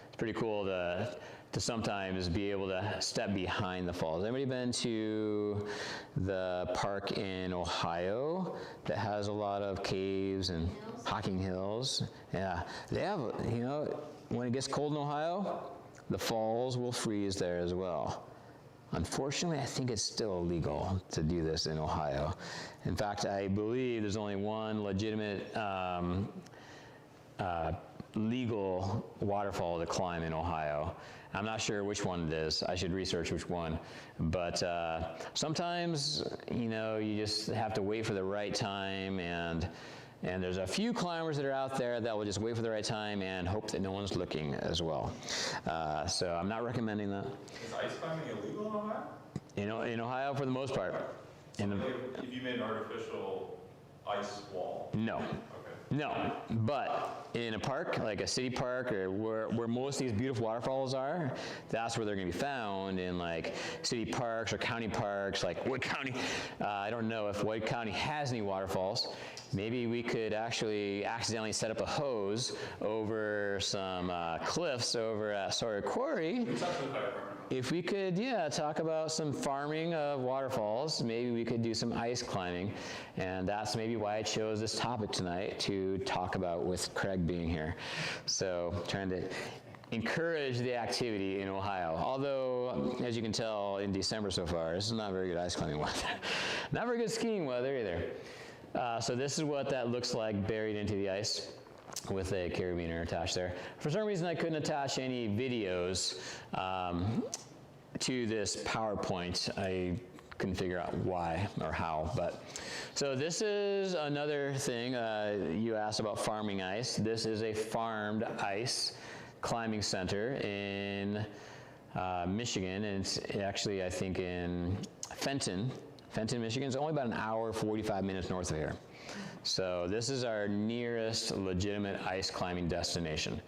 It's pretty cool to sometimes be able to step behind the falls. Anybody been to the park in Ohio that has a lot of caves and hiking hills? Yeah, they have, you know, when it gets cold in Ohio, the falls will freeze there as well. Unfortunately, I think it's still illegal to do this in Ohio. In fact, I believe there's only one legitimate legal waterfall to climb in Ohio. I'm not sure which one it is. I should research which one. But sometimes, you know, you just have to wait for the right time, and there's a few climbers that are out there that will just wait for the right time and hope that no one's looking as well. So I'm not recommending that. Is ice climbing illegal in Ohio? in Ohio for the most part. In the, If you made an artificial ice wall. no. Okay. No, but in a park, like a city park, or where most of these beautiful waterfalls are, that's where they're gonna be found, in like city parks or county parks, like Wood County. I don't know if Wood County has any waterfalls. Maybe we could actually accidentally set up a hose over some cliffs over at Sawyer Quarry. It's up to the fire department. If we could, yeah, talk about some farming of waterfalls, maybe we could do some ice climbing, and that's maybe why I chose this topic tonight to talk about with Craig being here. So, trying to encourage the activity in Ohio. Although, as you can tell in December so far, this is not very good ice climbing weather. Not very good skiing weather either. So this is what that looks like buried into the ice, with a carabiner attached there. For some reason I couldn't attach any videos to this PowerPoint. I couldn't figure out why or how, but. So this is another thing, you asked about farming ice. This is a farmed ice climbing center in Michigan, and it's actually, I think, in Fenton, Michigan. It's only about an hour, 45 minutes north of here. So this is our nearest legitimate ice climbing destination.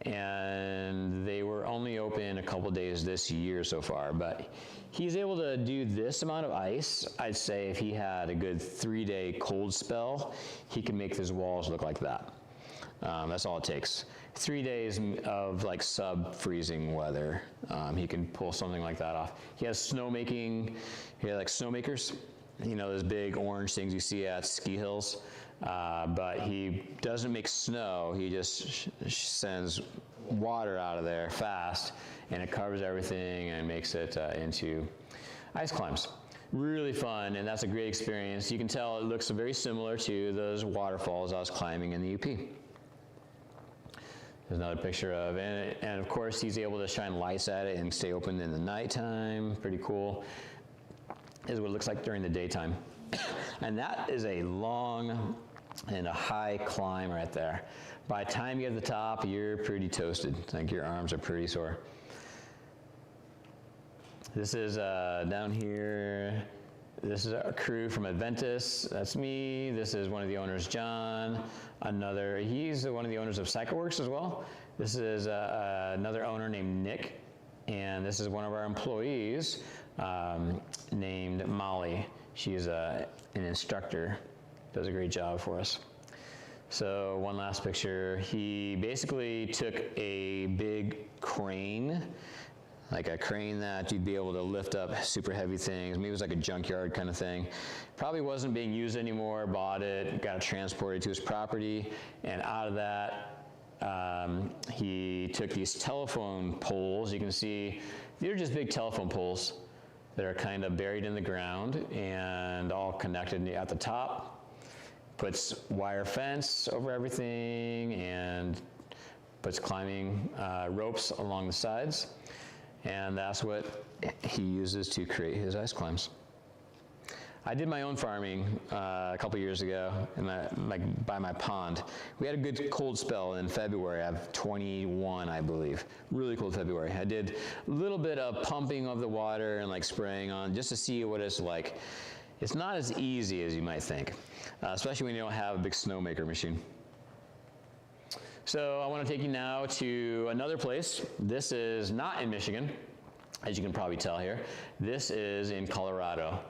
And they were only open a couple days this year so far, but he's able to do this amount of ice. I'd say if he had a good 3-day cold spell, he can make his walls look like that. That's all it takes. 3 days of like sub-freezing weather, he can pull something like that off. He has snowmaking, he has like snowmakers, you know, those big orange things you see at ski hills, but he doesn't make snow, he just sends water out of there fast, and it covers everything and makes it into ice climbs. Really fun, and that's a great experience. You can tell it looks very similar to those waterfalls I was climbing in the UP. There's another picture of it, and of course he's able to shine lights at it and stay open in the nighttime. Pretty cool. This is what it looks like during the daytime. And that is a long and a high climb right there. By the time you get to the top, you're pretty toasted. Like your arms are pretty sore. This is down here. This is our crew from Adventus. That's me. This is one of the owners, John. He's one of the owners of CycleWorks as well. This is another owner named Nick. And this is one of our employees named Molly. She's an instructor, does a great job for us. So one last picture. He basically took a big crane, like a crane that you'd be able to lift up super heavy things. Maybe it was like a junkyard kind of thing. Probably wasn't being used anymore, bought it, got it transported to his property, and out of that, he took these telephone poles. You can see, they're just big telephone poles that are kind of buried in the ground and all connected at the top. Puts wire fence over everything and puts climbing ropes along the sides. And that's what he uses to create his ice climbs. I did my own farming a couple years ago, by my pond. We had a good cold spell in February of 21, I believe. Really cold February. I did a little bit of pumping of the water and like spraying on just to see what it's like. It's not as easy as you might think, especially when you don't have a big snowmaker machine. So I want to take you now to another place. This is not in Michigan, as you can probably tell here. This is in Colorado.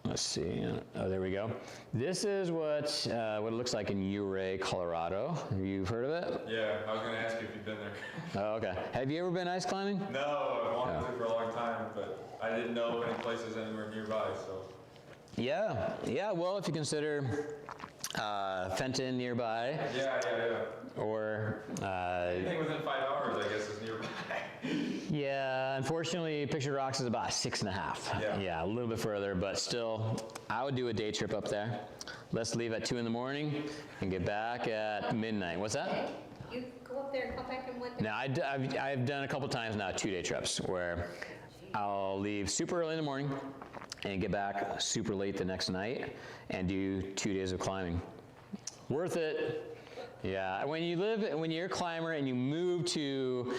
Let's see. Oh, there we go. This is what it looks like in Ouray, Colorado. You've heard of it? Yeah, I was going to ask you if you've been there. Oh, okay. Have you ever been ice climbing? No, I've wanted to for a long time, but I didn't know of any places anywhere nearby, so. Yeah. Well, if you consider Fenton nearby, Yeah. or Anything within 5 hours, I guess, is nearby. yeah, unfortunately, Picture Rocks is about 6.5. Yeah. A little bit further, but still, I would do a day trip up there. Let's leave at 2 in the morning and get back at midnight. What's that? You go up there and come back in one day? Now, I've done a couple times now 2-day trips where I'll leave super early in the morning and get back super late the next night and do 2 days of climbing. Worth it. Yeah, when you're a climber and you move to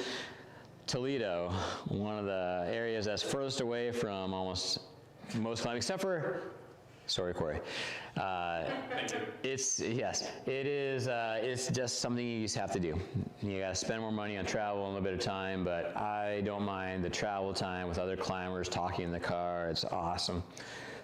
Toledo, one of the areas that's furthest away from almost most climbing, except for, sorry, Corey. Yes, it is, it's just something you just have to do. You gotta spend more money on travel and a little bit of time, but I don't mind the travel time with other climbers, talking in the car, it's awesome.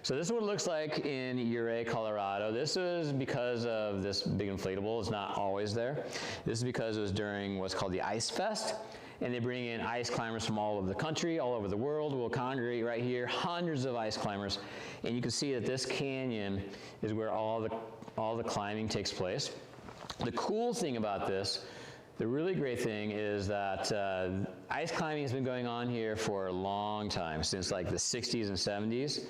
So this is what it looks like in Ouray, Colorado. This is because of this big inflatable. It's not always there. This is because it was during what's called the Ice Fest, and they bring in ice climbers from all over the country, all over the world. We'll congregate right here, hundreds of ice climbers, and you can see that this canyon is where all the climbing takes place. The cool thing about this, the really great thing is that ice climbing has been going on here for a long time, since like the 60s and 70s.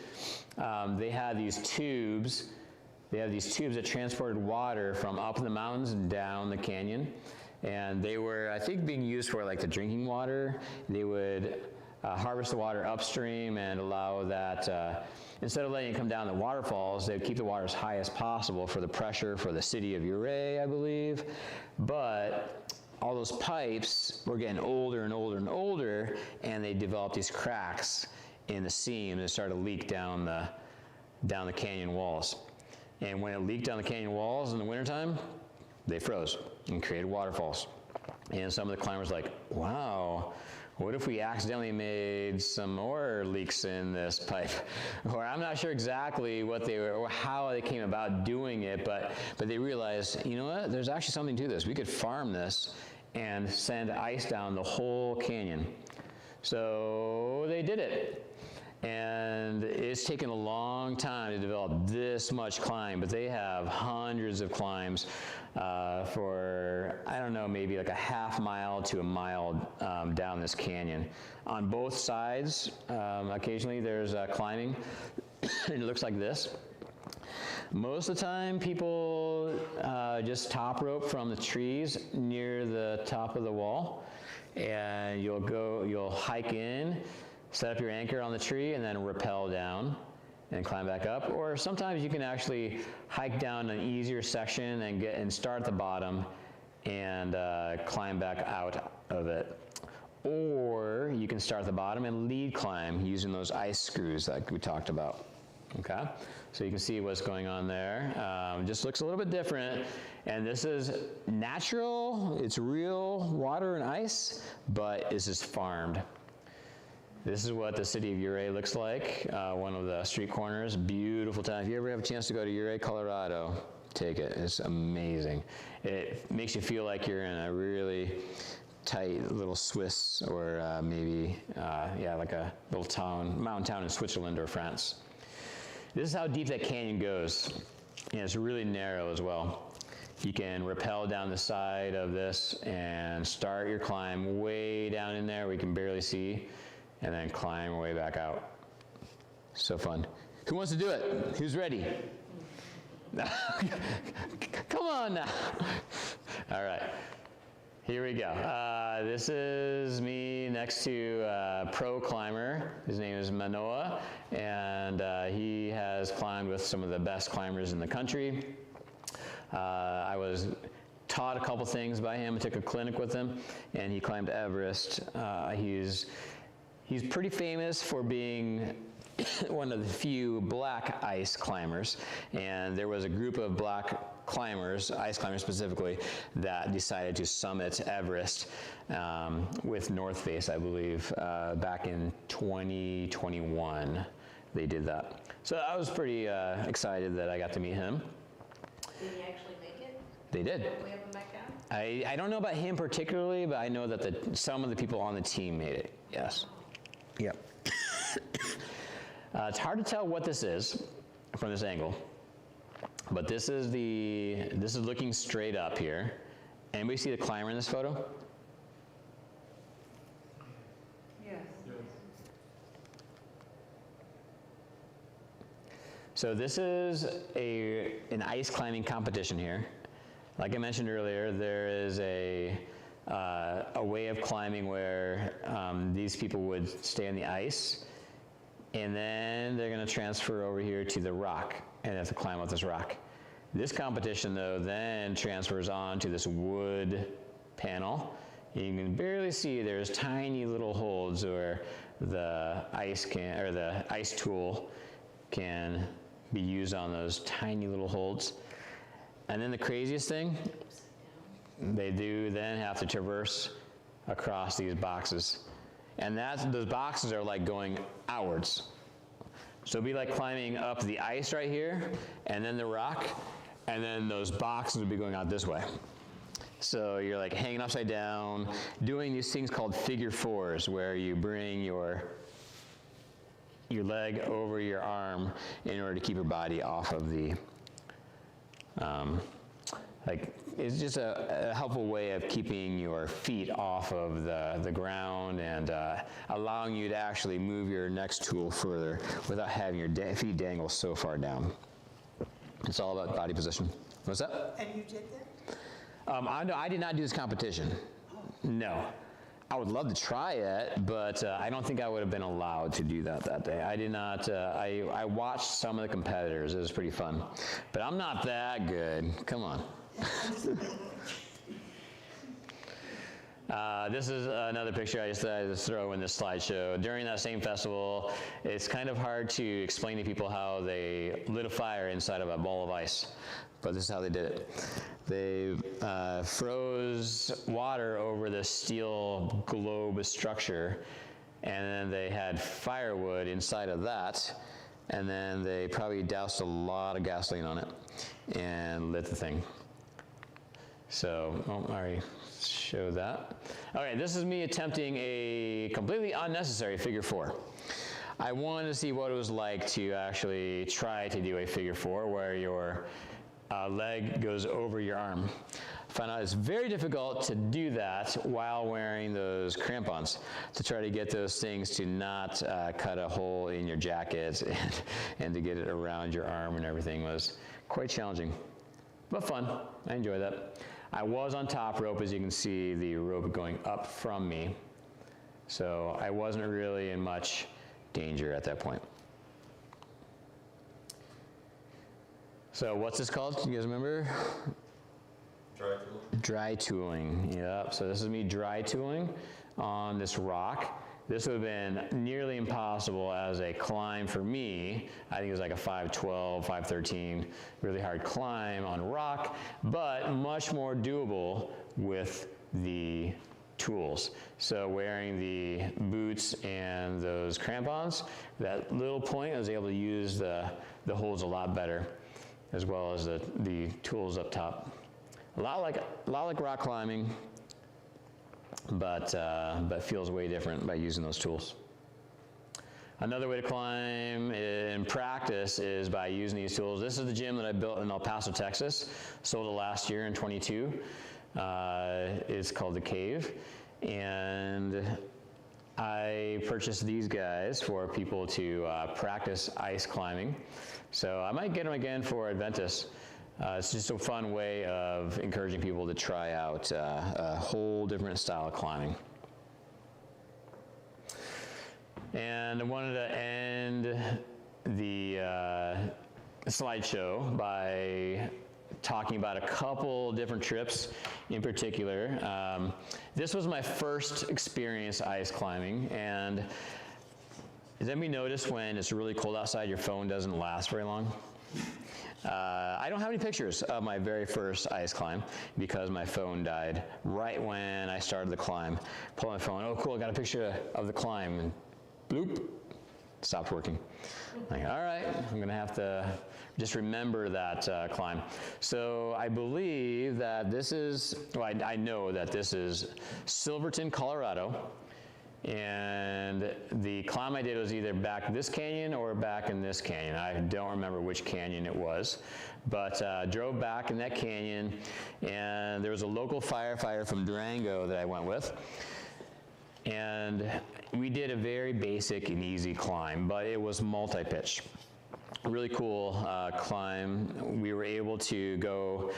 They had these tubes. They have these tubes that transported water from up in the mountains and down the canyon. And they were, I think, being used for like the drinking water. They would harvest the water upstream and allow that, instead of letting it come down the waterfalls, they'd keep the water as high as possible for the pressure for the city of Ouray, I believe. But all those pipes were getting older and older and older, and they developed these cracks in the seam that started to leak down the canyon walls. And when it leaked down the canyon walls in the wintertime, they froze and created waterfalls. And some of the climbers were like, wow, what if we accidentally made some more leaks in this pipe? Or I'm not sure exactly what they were, or how they came about doing it, but they realized, you know what, there's actually something to this. We could farm this and send ice down the whole canyon. So they did it. And it's taken a long time to develop this much climb, but they have hundreds of climbs for, I don't know, maybe like a half mile to a mile down this canyon. On both sides, occasionally there's climbing, and it looks like this. Most of the time, people just top rope from the trees near the top of the wall, and you'll hike in, set up your anchor on the tree, and then rappel down and climb back up. Or sometimes you can actually hike down an easier section and start at the bottom and climb back out of it. Or you can start at the bottom and lead climb using those ice screws like we talked about. Okay, so you can see what's going on there. Just looks a little bit different. And this is natural, it's real water and ice, but this is farmed. This is what the city of Ouray looks like, one of the street corners. Beautiful time. If you ever have a chance to go to Ouray, Colorado, take it. It's amazing. It makes you feel like you're in a really tight little Swiss or maybe, like a little town, mountain town in Switzerland or France. This is how deep that canyon goes. And it's really narrow as well. You can rappel down the side of this and start your climb way down in there where you can barely see, and then climb your way back out. So fun. Who wants to do it? Who's ready? Come on now. All right. Here we go. This is me next to a pro climber. His name is Manoa, and he has climbed with some of the best climbers in the country. I was taught a couple things by him. I took a clinic with him, and he climbed Everest. He's pretty famous for being one of the few black ice climbers, and there was a group of black climbers, ice climbers specifically, that decided to summit Everest with North Face, I believe, back in 2021. They did that. So I was pretty excited that I got to meet him. Did he actually make it? They did. We have him back out? I don't know about him particularly, but I know that some of the people on the team made it, yes. Yep. It's hard to tell what this is from this angle, but this is looking straight up here. Anybody see the climber in this photo? Yes. So this is an ice climbing competition here. Like I mentioned earlier, there is a way of climbing where these people would stay on the ice, and then they're going to transfer over here to the rock, and they have to climb up this rock. This competition, though, then transfers on to this wood panel, You can barely see there's tiny little holes where the ice tool can be used on those tiny little holes. And then the craziest thing, they do then have to traverse across these boxes. And those boxes are like going outwards. So it'd be like climbing up the ice right here, and then the rock, and then those boxes would be going out this way. So you're like hanging upside down, doing these things called figure fours, where you bring your leg over your arm in order to keep your body off of the, it's just a helpful way of keeping your feet off of the ground and allowing you to actually move your next tool further without having your feet dangle so far down. It's all about body position. What's that? And you did that? I did not do this competition. No. I would love to try it, but I don't think I would have been allowed to do that day. I did not, I watched some of the competitors. It was pretty fun. But I'm not that good. Come on. This is another picture I just throw in this slideshow. During that same festival, it's kind of hard to explain to people how they lit a fire inside of a ball of ice, but this is how they did it. They froze water over this steel globe structure, and then they had firewood inside of that, and then they probably doused a lot of gasoline on it and lit the thing. So, I already showed that. Okay, this is me attempting a completely unnecessary figure four. I wanted to see what it was like to actually try to do a figure four where your leg goes over your arm. I found out it's very difficult to do that while wearing those crampons, to try to get those things to not cut a hole in your jacket and to get it around your arm and everything was quite challenging, but fun. I enjoyed that. I was on top rope, as you can see the rope going up from me, so I wasn't really in much danger at that point. So what's this called? Do you guys remember? Dry tool. Dry tooling, yep. So this is me dry tooling on this rock. This would have been nearly impossible as a climb for me. I think it was like a 512, 513, really hard climb on rock, but much more doable with the tools. So wearing the boots and those crampons, that little point I was able to use the holes a lot better, as well as the tools up top. A lot like rock climbing, but feels way different by using those tools. Another way to climb in practice is by using these tools. This is the gym that I built in El Paso, Texas. Sold it last year in 22. It's called The Cave. And I purchased these guys for people to practice ice climbing. So I might get them again for Adventus. It's just a fun way of encouraging people to try out a whole different style of climbing. And I wanted to end the slideshow by talking about a couple different trips in particular. This was my first experience ice climbing, and does anybody notice when it's really cold outside, your phone doesn't last very long? I don't have any pictures of my very first ice climb because my phone died right when I started the climb. Pull my phone, oh cool, I got a picture of the climb, and bloop, stopped working. Like, all right, I'm gonna have to just remember that climb. So I believe that this is, well, I know that this is Silverton, Colorado. And the climb I did was either back this canyon or back in this canyon. I don't remember which canyon it was, but drove back in that canyon, and there was a local firefighter from Durango that I went with. And we did a very basic and easy climb, but it was multi-pitch. Really cool climb. We were able to go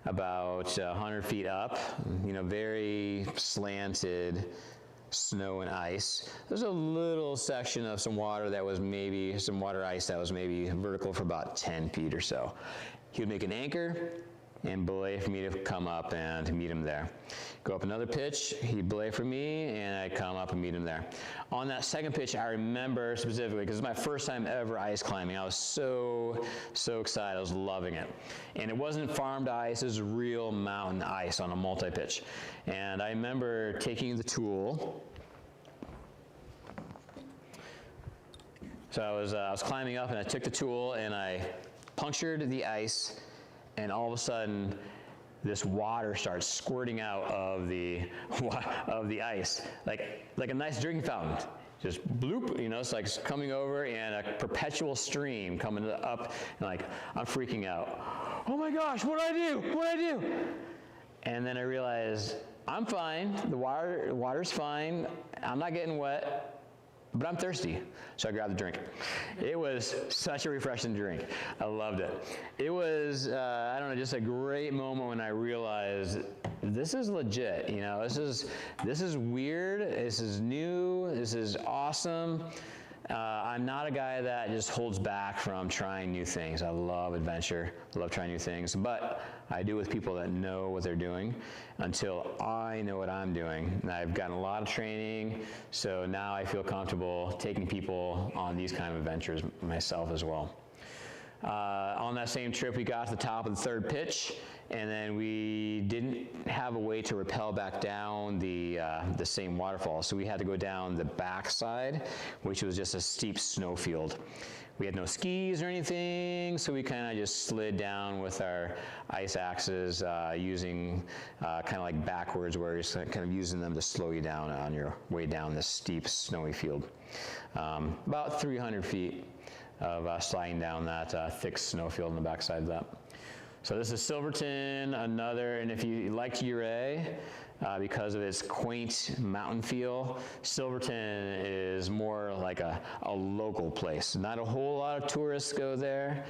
about 100 feet up, you know, very slanted snow and ice. There's a little section of some water that was maybe, some water ice that was maybe vertical for about 10 feet or so. He would make an anchor, and belay for me to come up and meet him there. Go up another pitch, he'd belay for me, and I'd come up and meet him there. On that second pitch, I remember specifically, because it's my first time ever ice climbing. I was so excited. I was loving it. And it wasn't farmed ice, it was real mountain ice on a multi-pitch. And I remember taking the tool. So I was climbing up, and I took the tool, and I punctured the ice, and all of a sudden, this water starts squirting out of the ice, like a nice drinking fountain. Just bloop, you know, it's like coming over, and a perpetual stream coming up, and like, I'm freaking out. Oh my gosh, what'd I do? What'd I do? And then I realized, I'm fine, the water's fine, I'm not getting wet, but I'm thirsty, so I grabbed the drink. It was such a refreshing drink. I loved it. It was, I don't know, just a great moment when I realized this is legit, you know, this is weird, this is new, this is awesome. I'm not a guy that just holds back from trying new things. I love adventure, I love trying new things, but I do with people that know what they're doing until I know what I'm doing. And I've gotten a lot of training, so now I feel comfortable taking people on these kind of adventures myself as well. On that same trip, we got to the top of the third pitch, and then we didn't have a way to rappel back down the same waterfall, so we had to go down the backside, which was just a steep snowfield. We had no skis or anything, so we kind of just slid down with our ice axes, using kind of like backwards, where you're kind of using them to slow you down on your way down this steep snowy field. About 300 feet of sliding down that thick snowfield on the backside of that. So this is Silverton, another, and if you liked Ouray, because of its quaint mountain feel, Silverton is more like a local place. Not a whole lot of tourists go there,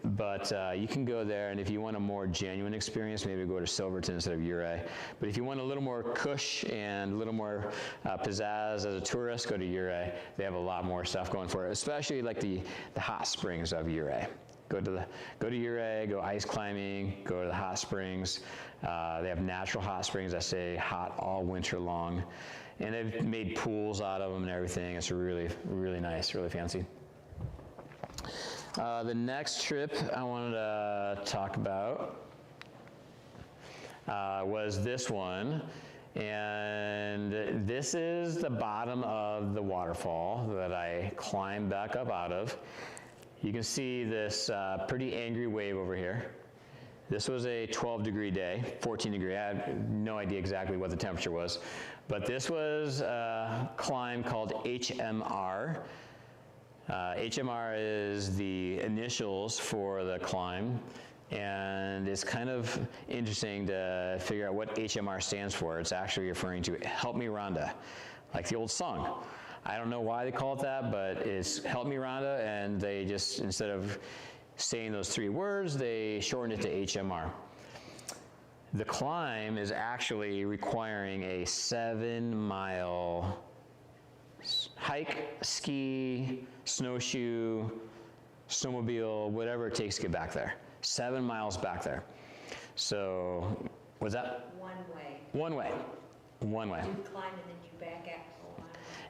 but you can go there, and if you want a more genuine experience, maybe go to Silverton instead of Ouray. But if you want a little more cush and a little more pizzazz as a tourist, go to Ouray. They have a lot more stuff going for it, especially like the hot springs of Ouray. Go to Ouray, go ice climbing, go to the hot springs. They have natural hot springs that stay hot all winter long, and they've made pools out of them and everything. It's really, really nice, really fancy. The next trip I wanted to talk about was this one, and this is the bottom of the waterfall that I climbed back up out of. You can see this pretty angry wave over here. This was a 12-degree day, 14-degree. I had no idea exactly what the temperature was, but this was a climb called HMR. HMR is the initials for the climb, and it's kind of interesting to figure out what HMR stands for. It's actually referring to Help Me Rhonda, like the old song. I don't know why they call it that, but it's Help Me Rhonda, and they just, instead of saying those 3 words, they shortened it to HMR. The climb is actually requiring a 7-mile hike, ski, snowshoe, snowmobile, whatever it takes to get back there. 7 miles back there. So, what's that? One way. One way. One way. You climb and then you back out.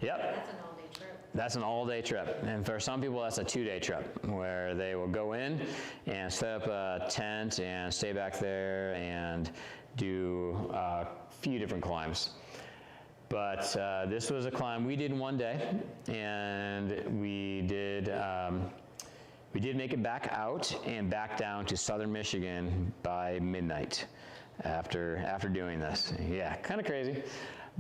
Yep. That's an all-day trip. That's an all-day trip. And for some people, that's a 2-day trip, where they will go in and set up a tent and stay back there and do a few different climbs. But this was a climb we did in one day, and we did make it back out and back down to southern Michigan by midnight after doing this. Yeah, kind of crazy,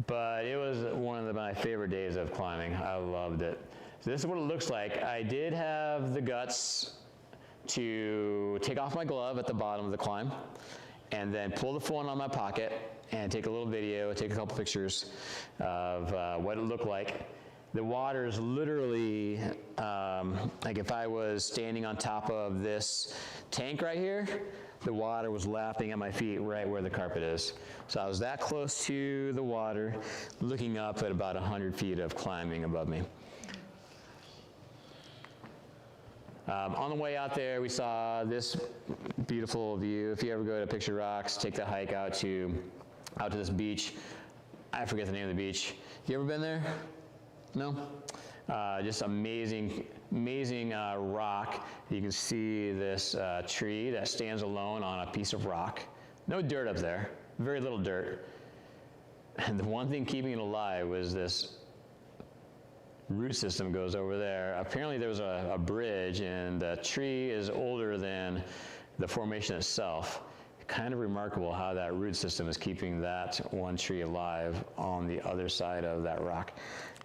but it was one of my favorite days of climbing. I loved it. So this is what it looks like. I did have the guts to take off my glove at the bottom of the climb and then pull the phone on my pocket and take a little video, take a couple pictures of what it looked like. The water is literally, like if I was standing on top of this tank right here, the water was lapping at my feet right where the carpet is. So I was that close to the water, looking up at about 100 feet of climbing above me. On the way out there, we saw this beautiful view. If you ever go to Picture Rocks, take the hike out to this beach. I forget the name of the beach. You ever been there? No? Just amazing rock. You can see this tree that stands alone on a piece of rock. No dirt up there, very little dirt. And the one thing keeping it alive was this root system goes over there. Apparently there was a bridge, and the tree is older than the formation itself. Kind of remarkable how that root system is keeping that one tree alive on the other side of that rock.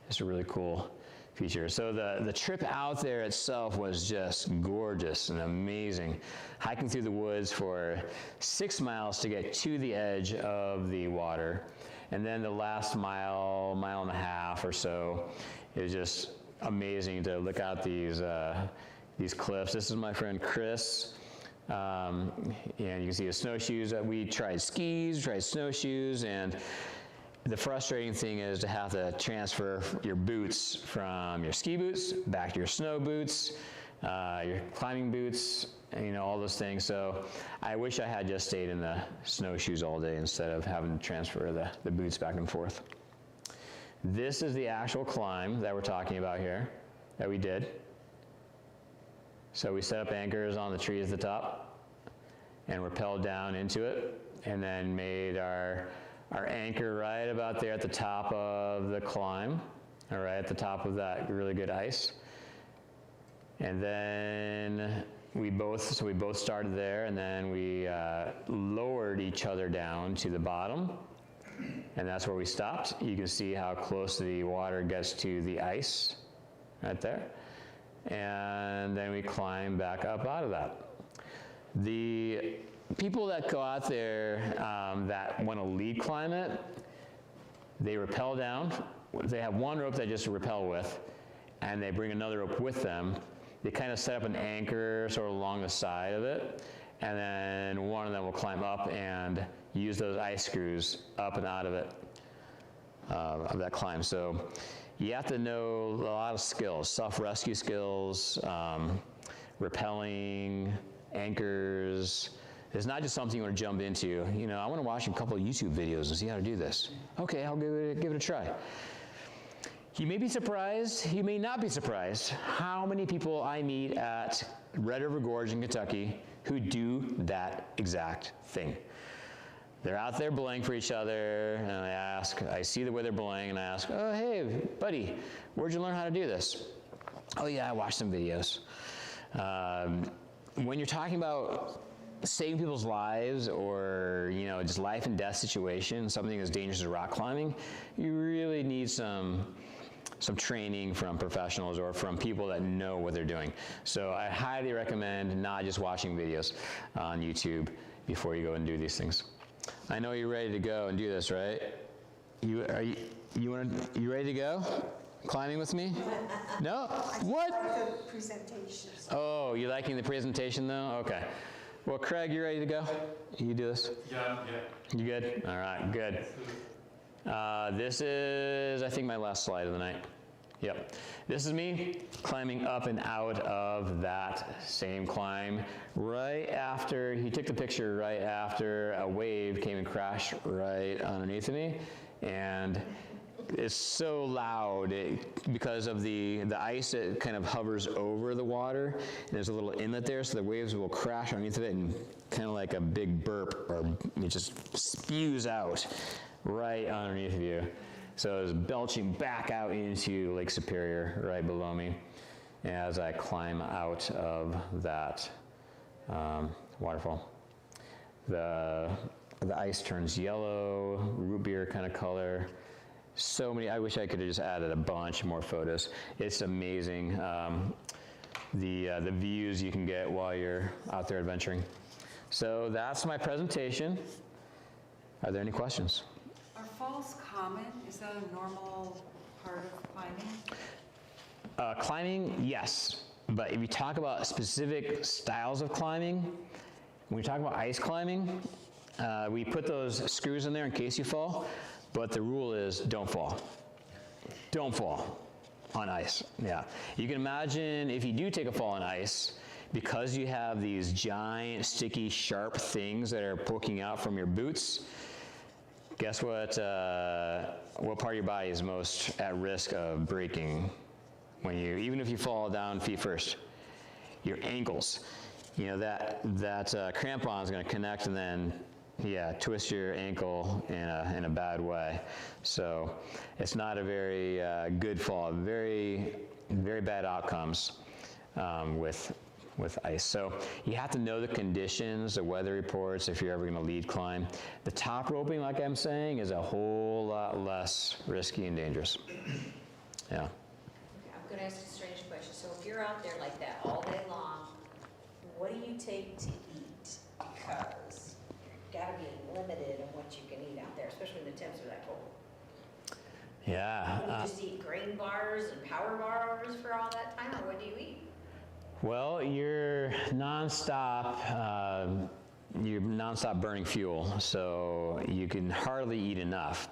It's a really cool feature. So the trip out there itself was just gorgeous and amazing. Hiking through the woods for 6 miles to get to the edge of the water. And then the last mile and a half or so, it was just amazing to look out these cliffs. This is my friend Chris. And you can see his snowshoes. We tried skis, tried snowshoes, and the frustrating thing is to have to transfer your boots from your ski boots back to your snow boots, your climbing boots, and, all those things. So I wish I had just stayed in the snowshoes all day instead of having to transfer the boots back and forth. This is the actual climb that we're talking about here, that we did. So we set up anchors on the tree at the top and rappelled down into it, and then made our anchor right about there at the top of the climb, all right, at the top of that really good ice. And then we both started there, and then we lowered each other down to the bottom, and that's where we stopped. You can see how close the water gets to the ice right there. And then we climb back up out of that. The people that go out there that want to lead climb it, they rappel down. They have one rope they just rappel with, and they bring another rope with them. They kind of set up an anchor sort of along the side of it, and then one of them will climb up and use those ice screws up and out of it, of that climb. So you have to know a lot of skills, self-rescue skills, rappelling, anchors. It's not just something you want to jump into. I want to watch a couple of YouTube videos and see how to do this. Okay, I'll give it a try. You may be surprised, you may not be surprised, how many people I meet at Red River Gorge in Kentucky who do that exact thing. They're out there belaying for each other, and I see the way they're belaying, and I ask, oh, hey, buddy, where'd you learn how to do this? Oh, yeah, I watched some videos. When you're talking about saving people's lives, or just life and death situation, something as dangerous as rock climbing, you really need some training from professionals or from people that know what they're doing. So I highly recommend not just watching videos on YouTube before you go and do these things. I know you're ready to go and do this, right? You ready to go? Climbing with me? No? What? The presentation. Oh, you liking the presentation though? Okay. Well, Craig, you ready to go? You do this? Yeah. You good? All right, good. This is, I think, my last slide of the night. Yep. This is me climbing up and out of that same climb right after, he took the picture right after a wave came and crashed right underneath of me. And it's so loud because of the ice that kind of hovers over the water. And there's a little inlet there, so the waves will crash underneath of it, and kind of like a big burp, or it just spews out right underneath of you. So it was belching back out into Lake Superior right below me as I climb out of that waterfall. The ice turns yellow, root beer kind of color. So many, I wish I could have just added a bunch more photos. It's amazing the views you can get while you're out there adventuring. So that's my presentation. Are there any questions? Are falls common? Is that a normal part of climbing? Climbing, yes. But if you talk about specific styles of climbing, when we talk about ice climbing, we put those screws in there in case you fall, but the rule is don't fall. Don't fall. On ice, yeah. You can imagine if you do take a fall on ice, because you have these giant, sticky, sharp things that are poking out from your boots, guess what part of your body is most at risk of breaking when you, even if you fall down feet first? Your ankles. You know, that crampon is going to connect and then, yeah, twist your ankle in a bad way. So it's not a very good fall. Very, very bad outcomes with ice. So you have to know the conditions, the weather reports, if you're ever going to lead climb. The top roping, like I'm saying, is a whole lot less risky and dangerous. Yeah. Okay, I'm gonna ask a strange question. So if you're out there like that all day long, what do you take to eat? Because you've gotta be limited in what you can eat out there, especially when the temps are that cold. Yeah. Do you just eat grain bars and power bars for all that time, or what do you eat? Well, you're nonstop burning fuel, so you can hardly eat enough.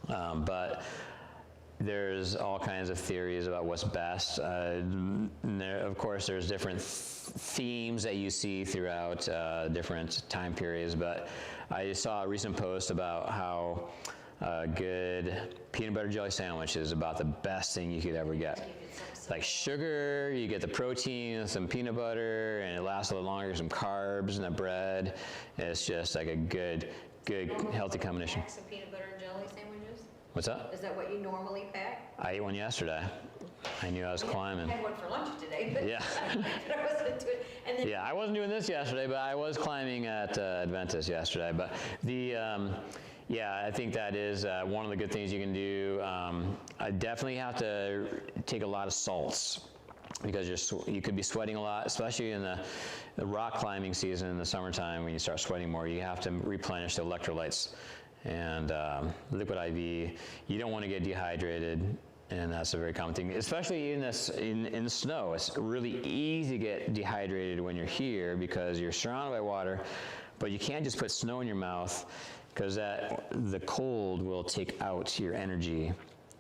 But there's all kinds of theories about what's best. Of course, there's different themes that you see throughout different time periods, but I saw a recent post about how good peanut butter jelly sandwich is about the best thing you could ever get. Like sugar, you get the protein, some peanut butter, and it lasts a little longer, some carbs and the bread. It's just like a good, healthy combination. Packs of peanut butter and jelly sandwiches? What's that? Is that what you normally pack? I ate one yesterday. I knew I was climbing. I had one for lunch today, but Yeah. but I wasn't doing. And then Yeah, I wasn't doing this yesterday, but I was climbing at Adventus yesterday. But yeah, I think that is one of the good things you can do. I definitely have to take a lot of salts because you could be sweating a lot, especially in the rock climbing season in the summertime when you start sweating more. You have to replenish the electrolytes. And liquid IV, you don't want to get dehydrated, and that's a very common thing, especially in the snow. It's really easy to get dehydrated when you're here because you're surrounded by water, but you can't just put snow in your mouth because the cold will take out your energy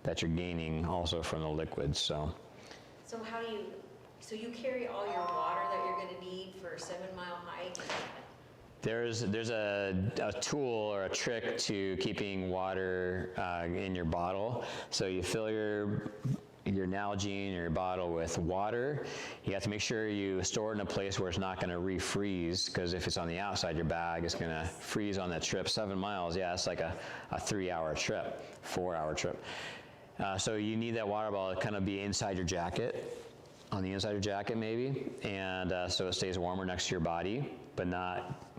that you're gaining also from the liquids. So how do you? So you carry all your water that you're going to need for a 7-mile hike? there's a tool or a trick to keeping water in your bottle. So you fill your Nalgene or your bottle with water. You have to make sure you store it in a place where it's not going to refreeze, because if it's on the outside your bag, it's going to freeze on that trip. 7 miles, yeah, it's like a 3-hour trip, 4-hour trip. So you need that water bottle to kind of be inside your jacket, on the inside of your jacket maybe, and so it stays warmer next to your body, but not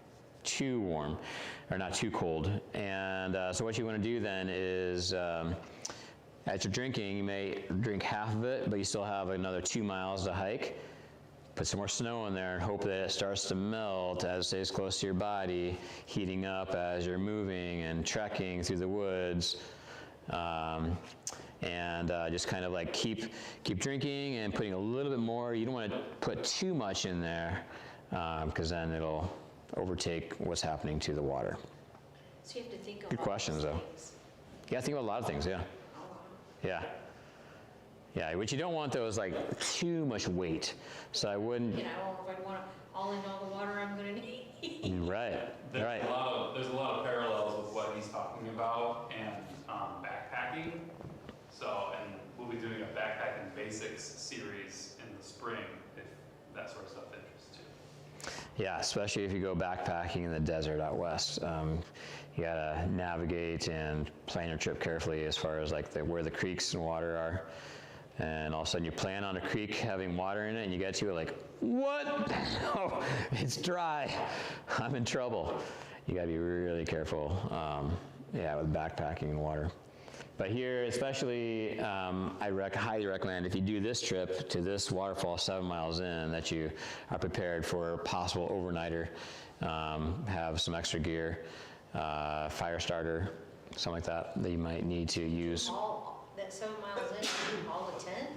too warm, or not too cold. And so what you want to do then is, as you're drinking, you may drink half of it, but you still have another 2 miles to hike. Put some more snow in there and hope that it starts to melt as it stays close to your body, heating up as you're moving and trekking through the woods. Just kind of like keep drinking and putting a little bit more. You don't want to put too much in there because then it'll overtake what's happening to the water. So you have to think of Good all questions, those though. things. Yeah, think about a lot of things, yeah. Yeah. Yeah, what you don't want, though, is like too much weight. So I wouldn't. You know, if I want all in all the water I'm going to need. Right. There's Right. there's a lot of parallels with what he's talking about and backpacking. And we'll be doing a backpacking basics series in the spring if that sort of stuff interests you. Yeah, especially if you go backpacking in the desert out west. You gotta navigate and plan your trip carefully as far as like where the creeks and water are. And all of a sudden you plan on a creek having water in it and you get to it like, what? Oh, it's dry. I'm in trouble. You gotta be really careful, with backpacking and water. But here, especially, I highly recommend if you do this trip to this waterfall 7 miles in, that you are prepared for a possible overnighter, have some extra gear, fire starter, something like that you might need to use. That 7 miles in, you haul a tent?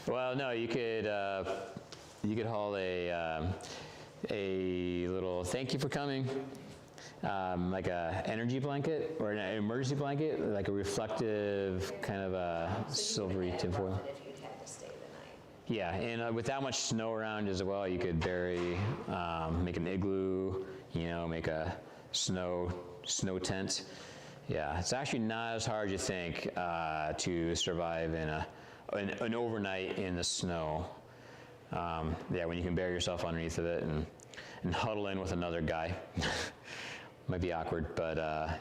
Well, no, you could haul a little thank you for coming. Like a energy blanket or an emergency blanket, like a reflective kind of a silvery tinfoil. If you Yeah, and with that much snow around as well, you could bury, make an igloo, you know, make a snow tent. Yeah, it's actually not as hard as you think to survive in an overnight in the snow. Yeah, when you can bury yourself underneath of it and huddle in with another guy. Might be awkward, but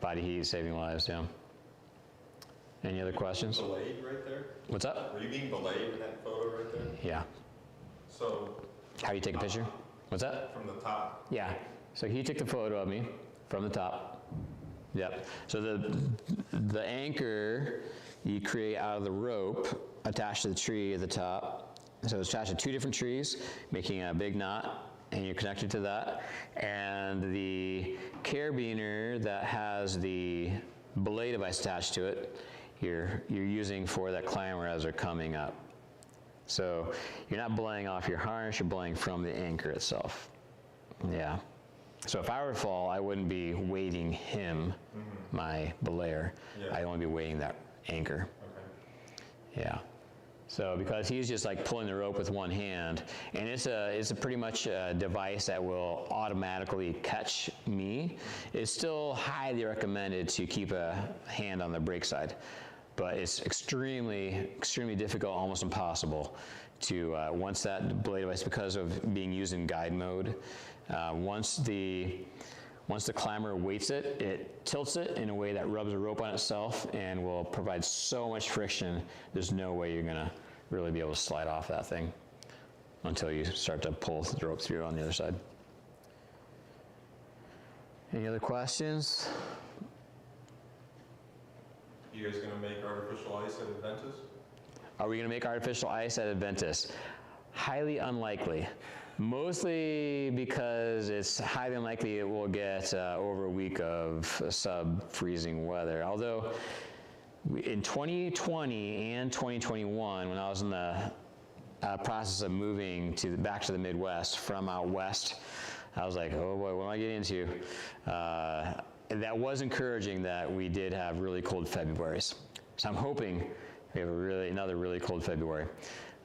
body heat, saving lives, yeah. Any other questions? Belayed right there? What's up? Were you being belayed in that photo right there? Yeah. So, How do you take a picture? What's that? from the top, Yeah. So he took the photo of me from the top. Yep. So the anchor you create out of the rope attached to the tree at the top. So it's attached to 2 different trees, making a big knot, and you're connected to that. And the carabiner that has the belay device attached to it, you're using for that climber as they're coming up. So you're not belaying off your harness, you're belaying from the anchor itself. Yeah. So if I were to fall, I wouldn't be weighting him, my belayer. Yeah. I'd only be weighting that anchor. okay. Yeah. So because he's just like pulling the rope with one hand, and it's a pretty much a device that will automatically catch me, it's still highly recommended to keep a hand on the brake side. But it's extremely difficult, almost impossible to, once that belay device, because of being used in guide mode, once the climber weights it, it tilts it in a way that rubs the rope on itself and will provide so much friction, there's no way you're gonna really be able to slide off that thing until you start to pull the rope through on the other side. Any other questions? You guys gonna make artificial ice at Adventus? Are we gonna make artificial ice at Adventus? Highly unlikely. Mostly because it's highly unlikely it will get over a week of sub-freezing weather. Although in 2020 and 2021, when I was in the process of moving back to the Midwest from out west, I was like, oh boy, what am I getting into? That was encouraging that we did have really cold Februaries. So I'm hoping we have another really cold February.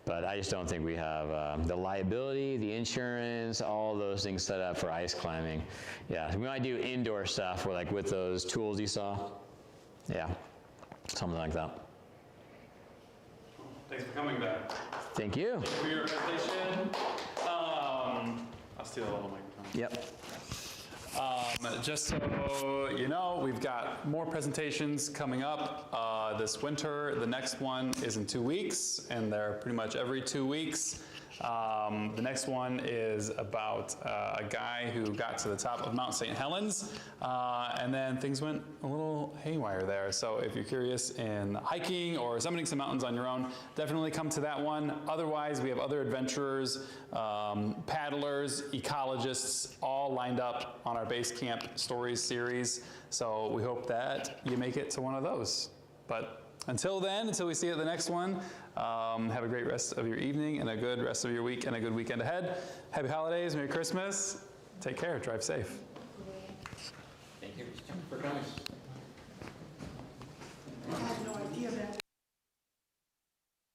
But I just don't think we have the liability, the insurance, all those things set up for ice climbing. Yeah, we might do indoor stuff with those tools you saw. Yeah, something like that. Thanks for coming back. Thank you. For your presentation, I'll steal a little microphone. Yep. Just so you know, we've got more presentations coming up this winter. The next one is in 2 weeks, and they're pretty much every 2 weeks. The next one is about a guy who got to the top of Mount St. Helens, and then things went a little haywire there. So if you're curious in hiking or summiting some mountains on your own, definitely come to that one. Otherwise, we have other adventurers, paddlers, ecologists, all lined up on our Base Camp Stories series. So we hope that you make it to one of those. But until then, until we see you at the next one, have a great rest of your evening and a good rest of your week and a good weekend ahead. Happy holidays, Merry Christmas. Take care, drive safe. Thank you for coming. I had no idea that